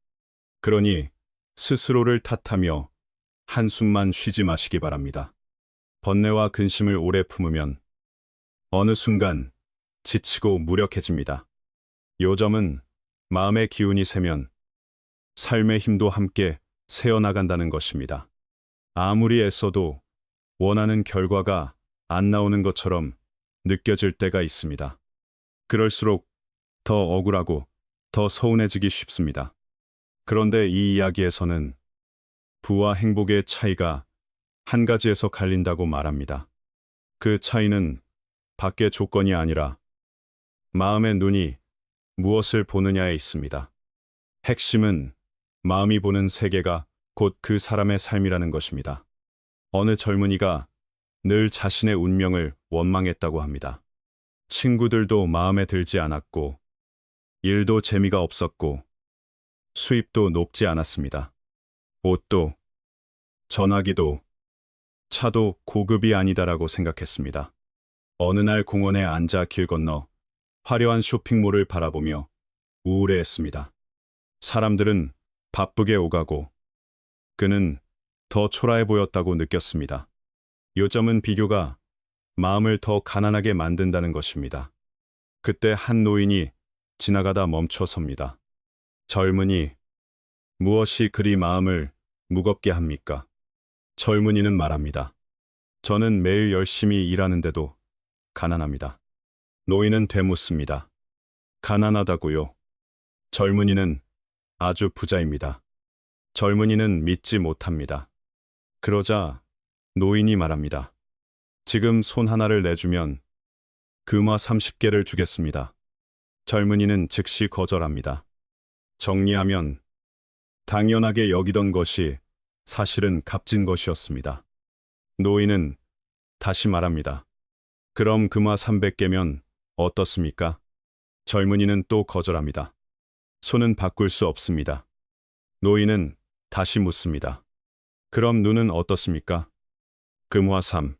그러니 스스로를 탓하며 한숨만 쉬지 마시기 바랍니다. 번뇌와 근심을 오래 품으면 어느 순간 지치고 무력해집니다. 요점은 마음의 기운이 세면 삶의 힘도 함께 새어나간다는 것입니다. 아무리 애써도 원하는 결과가 안 나오는 것처럼 느껴질 때가 있습니다. 그럴수록 더 억울하고 더 서운해지기 쉽습니다. 그런데 이 이야기에서는 부와 행복의 차이가 한 가지에서 갈린다고 말합니다. 그 차이는 밖의 조건이 아니라 마음의 눈이 무엇을 보느냐에 있습니다. 핵심은 마음이 보는 세계가 곧 그 사람의 삶이라는 것입니다. 어느 젊은이가 늘 자신의 운명을 원망했다고 합니다. 친구들도 마음에 들지 않았고, 일도 재미가 없었고, 수입도 높지 않았습니다. 옷도, 전화기도, 차도 고급이 아니다라고 생각했습니다. 어느 날 공원에 앉아 길 건너 화려한 쇼핑몰을 바라보며 우울해했습니다. 사람들은 바쁘게 오가고 그는 더 초라해 보였다고 느꼈습니다. 요점은 비교가 마음을 더 가난하게 만든다는 것입니다. 그때 한 노인이 지나가다 멈춰 섭니다. 젊은이, 무엇이 그리 마음을 무겁게 합니까? 젊은이는 말합니다. 저는 매일 열심히 일하는데도 가난합니다. 노인은 되묻습니다. 가난하다고요? 젊은이는 아주 부자입니다. 젊은이는 믿지 못합니다. 그러자 노인이 말합니다. 지금 손 하나를 내주면 금화 30개를 주겠습니다. 젊은이는 즉시 거절합니다. 정리하면 당연하게 여기던 것이 사실은 값진 것이었습니다. 노인은 다시 말합니다. 그럼 금화 300개면 어떻습니까? 젊은이는 또 거절합니다. 손은 바꿀 수 없습니다. 노인은 다시 묻습니다. 그럼 눈은 어떻습니까? 금화 3,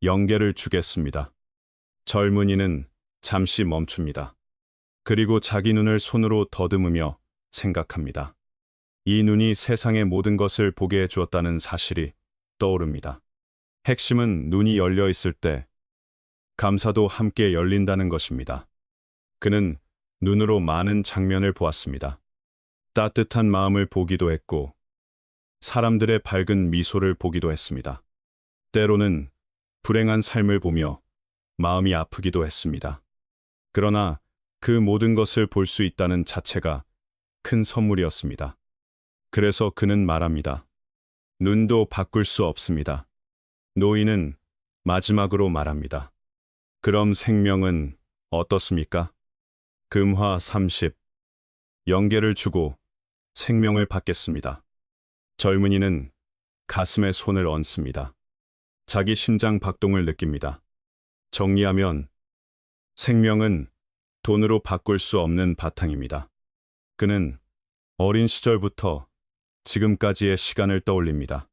0개를 주겠습니다. 젊은이는 잠시 멈춥니다. 그리고 자기 눈을 손으로 더듬으며 생각합니다. 이 눈이 세상의 모든 것을 보게 해주었다는 사실이 떠오릅니다. 핵심은 눈이 열려 있을 때 감사도 함께 열린다는 것입니다. 그는 눈으로 많은 장면을 보았습니다. 따뜻한 마음을 보기도 했고, 사람들의 밝은 미소를 보기도 했습니다. 때로는 불행한 삶을 보며 마음이 아프기도 했습니다. 그러나 그 모든 것을 볼 수 있다는 자체가 큰 선물이었습니다. 그래서 그는 말합니다. 눈도 바꿀 수 없습니다. 노인은 마지막으로 말합니다. 그럼 생명은 어떻습니까? 금화 30, 0개를 주고 생명을 받겠습니다. 젊은이는 가슴에 손을 얹습니다. 자기 심장 박동을 느낍니다. 정리하면 생명은 돈으로 바꿀 수 없는 바탕입니다. 그는 어린 시절부터 지금까지의 시간을 떠올립니다.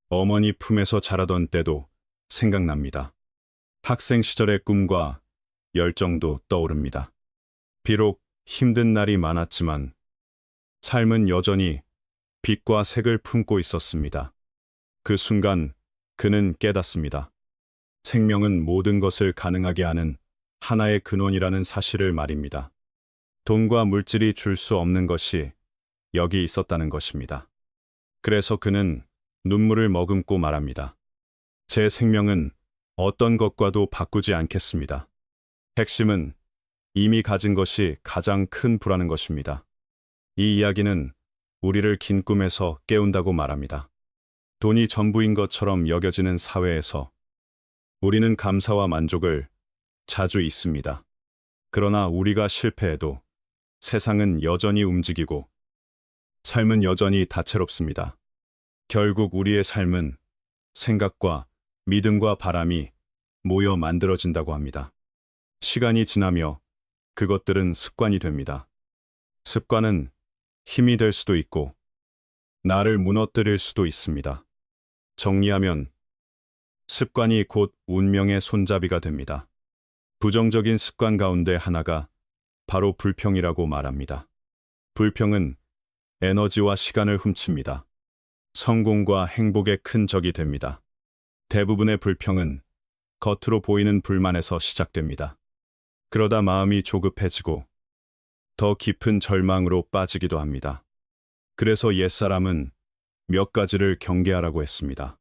어머니 품에서 자라던 때도 생각납니다. 학생 시절의 꿈과 열정도 떠오릅니다. 비록 힘든 날이 많았지만 삶은 여전히 빛과 색을 품고 있었습니다. 그 순간 그는 깨닫습니다. 생명은 모든 것을 가능하게 하는 하나의 근원이라는 사실을 말입니다. 돈과 물질이 줄 수 없는 것이 여기 있었다는 것입니다. 그래서 그는 눈물을 머금고 말합니다. 제 생명은 어떤 것과도 바꾸지 않겠습니다. 핵심은 이미 가진 것이 가장 큰 부라는 것입니다. 이 이야기는 우리를 긴 꿈에서 깨운다고 말합니다. 돈이 전부인 것처럼 여겨지는 사회에서 우리는 감사와 만족을 자주 잊습니다. 그러나 우리가 실패해도 세상은 여전히 움직이고 삶은 여전히 다채롭습니다. 결국 우리의 삶은 생각과 믿음과 바람이 모여 만들어진다고 합니다. 시간이 지나며 그것들은 습관이 됩니다. 습관은 힘이 될 수도 있고 나를 무너뜨릴 수도 있습니다. 정리하면 습관이 곧 운명의 손잡이가 됩니다. 부정적인 습관 가운데 하나가 바로 불평이라고 말합니다. 불평은 에너지와 시간을 훔칩니다. 성공과 행복의 큰 적이 됩니다. 대부분의 불평은 겉으로 보이는 불만에서 시작됩니다. 그러다 마음이 조급해지고 더 깊은 절망으로 빠지기도 합니다. 그래서 옛사람은 몇 가지를 경계하라고 했습니다.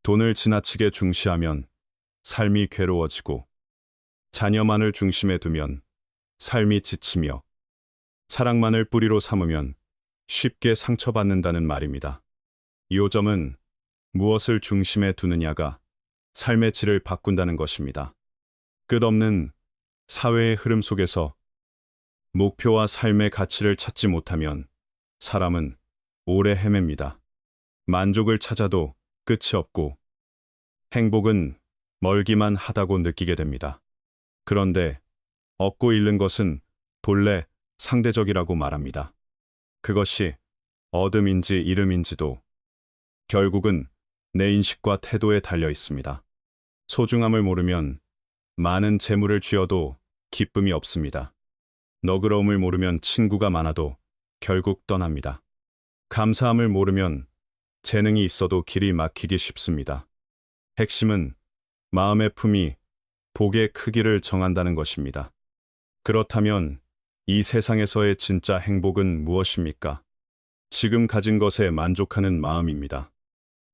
돈을 지나치게 중시하면 삶이 괴로워지고 자녀만을 중심에 두면 삶이 지치며 사랑만을 뿌리로 삼으면 쉽게 상처받는다는 말입니다. 요점은 무엇을 중심에 두느냐가 삶의 질을 바꾼다는 것입니다. 끝없는 사회의 흐름 속에서 목표와 삶의 가치를 찾지 못하면 사람은 오래 헤맵니다. 만족을 찾아도 끝이 없고 행복은 멀기만 하다고 느끼게 됩니다. 그런데 얻고 잃는 것은 본래 상대적이라고 말합니다. 그것이 얻음인지 잃음인지도 결국은 내 인식과 태도에 달려 있습니다. 소중함을 모르면 많은 재물을 쥐어도 기쁨이 없습니다. 너그러움을 모르면 친구가 많아도 결국 떠납니다. 감사함을 모르면 재능이 있어도 길이 막히기 쉽습니다. 핵심은 마음의 품이 복의 크기를 정한다는 것입니다. 그렇다면 이 세상에서의 진짜 행복은 무엇입니까? 지금 가진 것에 만족하는 마음입니다.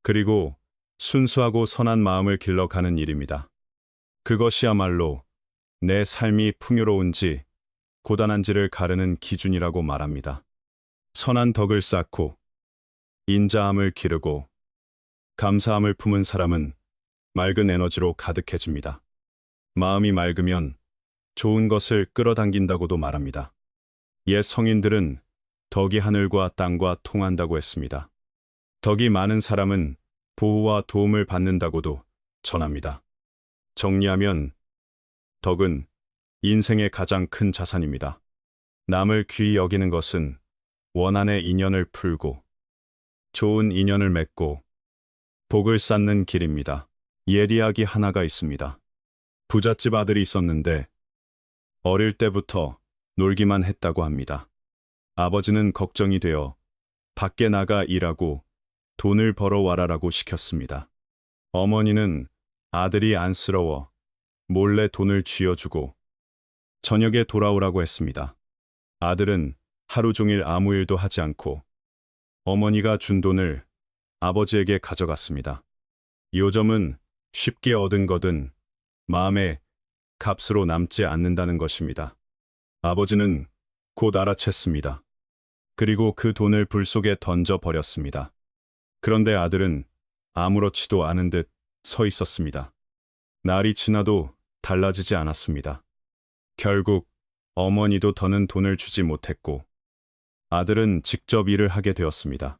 그리고 순수하고 선한 마음을 길러가는 일입니다. 그것이야말로 내 삶이 풍요로운지 고단한지를 가르는 기준이라고 말합니다. 선한 덕을 쌓고 인자함을 기르고 감사함을 품은 사람은 맑은 에너지로 가득해집니다. 마음이 맑으면 좋은 것을 끌어당긴다고도 말합니다. 옛 성인들은 덕이 하늘과 땅과 통한다고 했습니다. 덕이 많은 사람은 보호와 도움을 받는다고도 전합니다. 정리하면 덕은 인생의 가장 큰 자산입니다. 남을 귀히 여기는 것은 원한의 인연을 풀고 좋은 인연을 맺고 복을 쌓는 길입니다. 옛 이야기 하나가 있습니다. 부잣집 아들이 있었는데 어릴 때부터 놀기만 했다고 합니다. 아버지는 걱정이 되어 밖에 나가 일하고 돈을 벌어와라라고 시켰습니다. 어머니는 아들이 안쓰러워 몰래 돈을 쥐어주고 저녁에 돌아오라고 했습니다. 아들은 하루 종일 아무 일도 하지 않고 어머니가 준 돈을 아버지에게 가져갔습니다. 요점은 쉽게 얻은 것은 마음의 값으로 남지 않는다는 것입니다. 아버지는 곧 알아챘습니다. 그리고 그 돈을 불 속에 던져 버렸습니다. 그런데 아들은 아무렇지도 않은 듯 서 있었습니다. 날이 지나도 달라지지 않았습니다. 결국 어머니도 더는 돈을 주지 못했고 아들은 직접 일을 하게 되었습니다.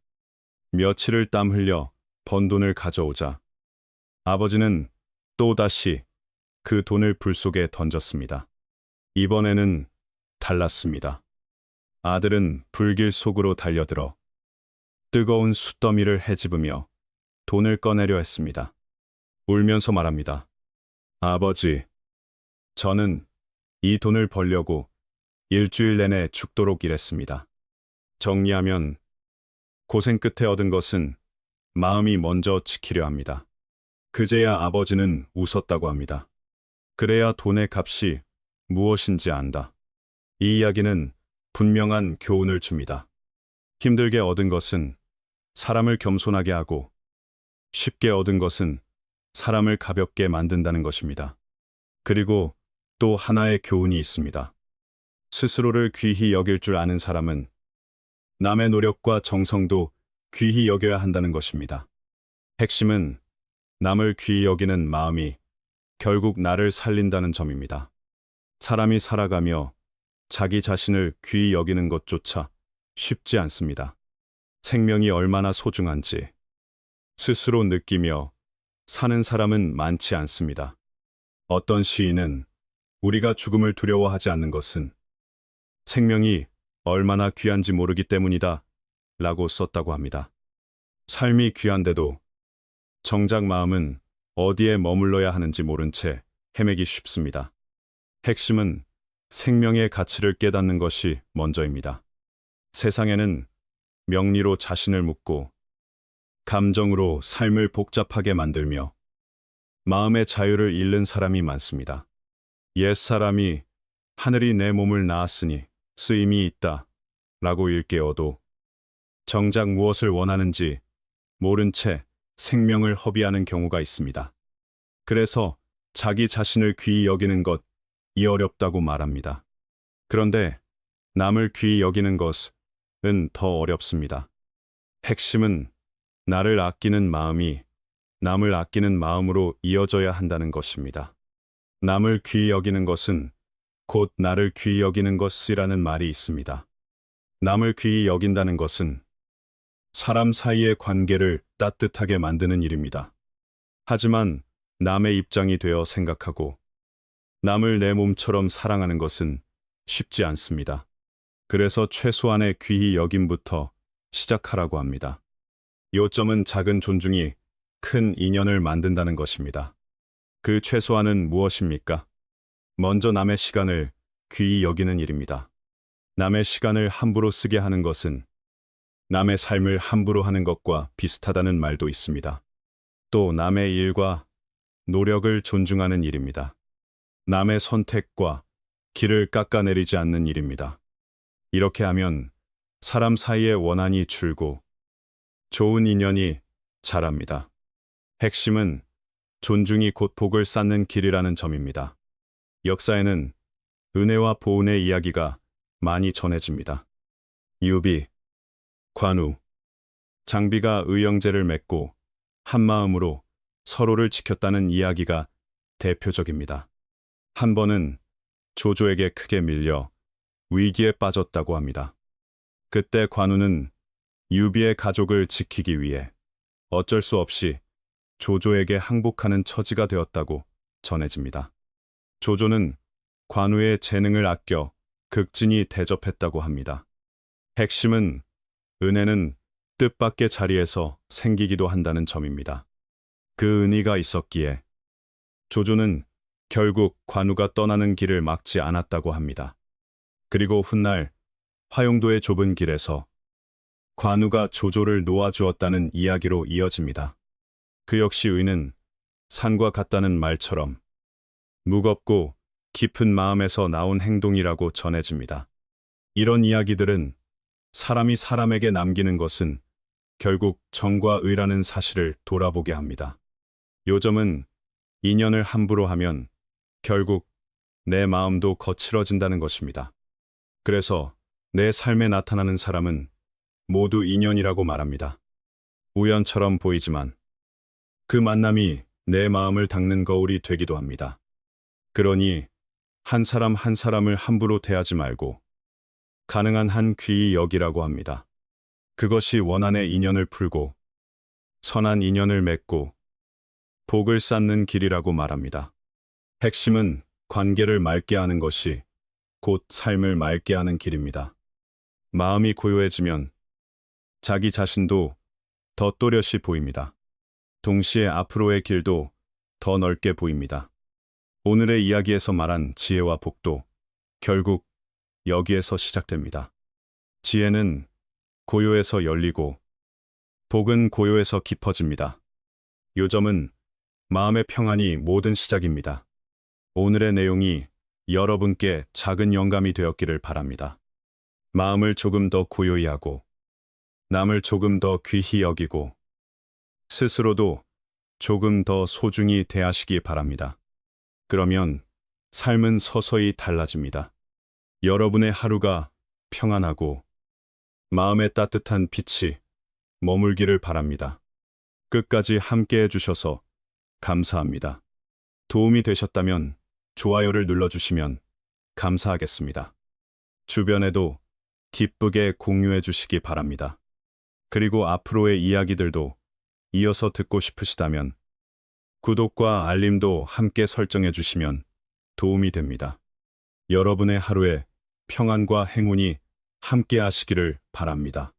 며칠을 땀 흘려 번 돈을 가져오자 아버지는 또다시 그 돈을 불 속에 던졌습니다. 이번에는 달랐습니다. 아들은 불길 속으로 달려들어 뜨거운 숯더미를 헤집으며 돈을 꺼내려 했습니다. 울면서 말합니다. 아버지, 저는 이 돈을 벌려고 일주일 내내 죽도록 일했습니다. 정리하면 고생 끝에 얻은 것은 마음이 먼저 지키려 합니다. 그제야 아버지는 웃었다고 합니다. 그래야 돈의 값이 무엇인지 안다. 이 이야기는 분명한 교훈을 줍니다. 힘들게 얻은 것은 사람을 겸손하게 하고 쉽게 얻은 것은 사람을 가볍게 만든다는 것입니다. 그리고 또 하나의 교훈이 있습니다. 스스로를 귀히 여길 줄 아는 사람은 남의 노력과 정성도 귀히 여겨야 한다는 것입니다. 핵심은 남을 귀히 여기는 마음이 결국 나를 살린다는 점입니다. 사람이 살아가며 자기 자신을 귀히 여기는 것조차 쉽지 않습니다. 생명이 얼마나 소중한지 스스로 느끼며 사는 사람은 많지 않습니다. 어떤 시인은 우리가 죽음을 두려워하지 않는 것은 생명이 얼마나 귀한지 모르기 때문이다 라고 썼다고 합니다. 삶이 귀한데도 정작 마음은 어디에 머물러야 하는지 모른 채 헤매기 쉽습니다. 핵심은 생명의 가치를 깨닫는 것이 먼저입니다. 세상에는 명리로 자신을 묶고 감정으로 삶을 복잡하게 만들며 마음의 자유를 잃는 사람이 많습니다. 옛사람이 하늘이 내 몸을 낳았으니 쓰임이 있다 라고 일깨워도 정작 무엇을 원하는지 모른 채 생명을 허비하는 경우가 있습니다. 그래서 자기 자신을 귀히 여기는 것이 어렵다고 말합니다. 그런데 남을 귀히 여기는 것은 더 어렵습니다. 핵심은 나를 아끼는 마음이 남을 아끼는 마음으로 이어져야 한다는 것입니다. 남을 귀히 여기는 것은 곧 나를 귀히 여기는 것이라는 말이 있습니다. 남을 귀히 여긴다는 것은 사람 사이의 관계를 따뜻하게 만드는 일입니다. 하지만 남의 입장이 되어 생각하고 남을 내 몸처럼 사랑하는 것은 쉽지 않습니다. 그래서 최소한의 귀히 여김부터 시작하라고 합니다. 요점은 작은 존중이 큰 인연을 만든다는 것입니다. 그 최소한은 무엇입니까? 먼저 남의 시간을 귀히 여기는 일입니다. 남의 시간을 함부로 쓰게 하는 것은 남의 삶을 함부로 하는 것과 비슷하다는 말도 있습니다. 또 남의 일과 노력을 존중하는 일입니다. 남의 선택과 길을 깎아내리지 않는 일입니다. 이렇게 하면 사람 사이의 원한이 줄고 좋은 인연이 자랍니다. 핵심은 존중이 곧 복을 쌓는 길이라는 점입니다. 역사에는 은혜와 보은의 이야기가 많이 전해집니다. 유비, 관우, 장비가 의형제를 맺고 한마음으로 서로를 지켰다는 이야기가 대표적입니다. 한 번은 조조에게 크게 밀려 위기에 빠졌다고 합니다. 그때 관우는 유비의 가족을 지키기 위해 어쩔 수 없이 조조에게 항복하는 처지가 되었다고 전해집니다. 조조는 관우의 재능을 아껴 극진히 대접했다고 합니다. 핵심은 은혜는 뜻밖의 자리에서 생기기도 한다는 점입니다. 그 은희가 있었기에 조조는 결국 관우가 떠나는 길을 막지 않았다고 합니다. 그리고 훗날 화용도의 좁은 길에서 관우가 조조를 놓아주었다는 이야기로 이어집니다. 그 역시 의는 산과 같다는 말처럼 무겁고 깊은 마음에서 나온 행동이라고 전해집니다. 이런 이야기들은 사람이 사람에게 남기는 것은 결국 정과 의라는 사실을 돌아보게 합니다. 요점은 인연을 함부로 하면 결국 내 마음도 거칠어진다는 것입니다. 그래서 내 삶에 나타나는 사람은 모두 인연이라고 말합니다. 우연처럼 보이지만 그 만남이 내 마음을 닦는 거울이 되기도 합니다. 그러니 한 사람 한 사람을 함부로 대하지 말고 가능한 한 귀히 여기라고 합니다. 그것이 원한의 인연을 풀고 선한 인연을 맺고 복을 쌓는 길이라고 말합니다. 핵심은 관계를 맑게 하는 것이 곧 삶을 맑게 하는 길입니다. 마음이 고요해지면 자기 자신도 더 또렷이 보입니다. 동시에 앞으로의 길도 더 넓게 보입니다. 오늘의 이야기에서 말한 지혜와 복도 결국 여기에서 시작됩니다. 지혜는 고요에서 열리고 복은 고요에서 깊어집니다. 요점은 마음의 평안이 모든 시작입니다. 오늘의 내용이 여러분께 작은 영감이 되었기를 바랍니다. 마음을 조금 더 고요히 하고, 남을 조금 더 귀히 여기고, 스스로도 조금 더 소중히 대하시기 바랍니다. 그러면 삶은 서서히 달라집니다. 여러분의 하루가 평안하고 마음에 따뜻한 빛이 머물기를 바랍니다. 끝까지 함께 해주셔서 감사합니다. 도움이 되셨다면 좋아요를 눌러주시면 감사하겠습니다. 주변에도 기쁘게 공유해 주시기 바랍니다. 그리고 앞으로의 이야기들도 이어서 듣고 싶으시다면 구독과 알림도 함께 설정해 주시면 도움이 됩니다. 여러분의 하루에 평안과 행운이 함께 하시기를 바랍니다.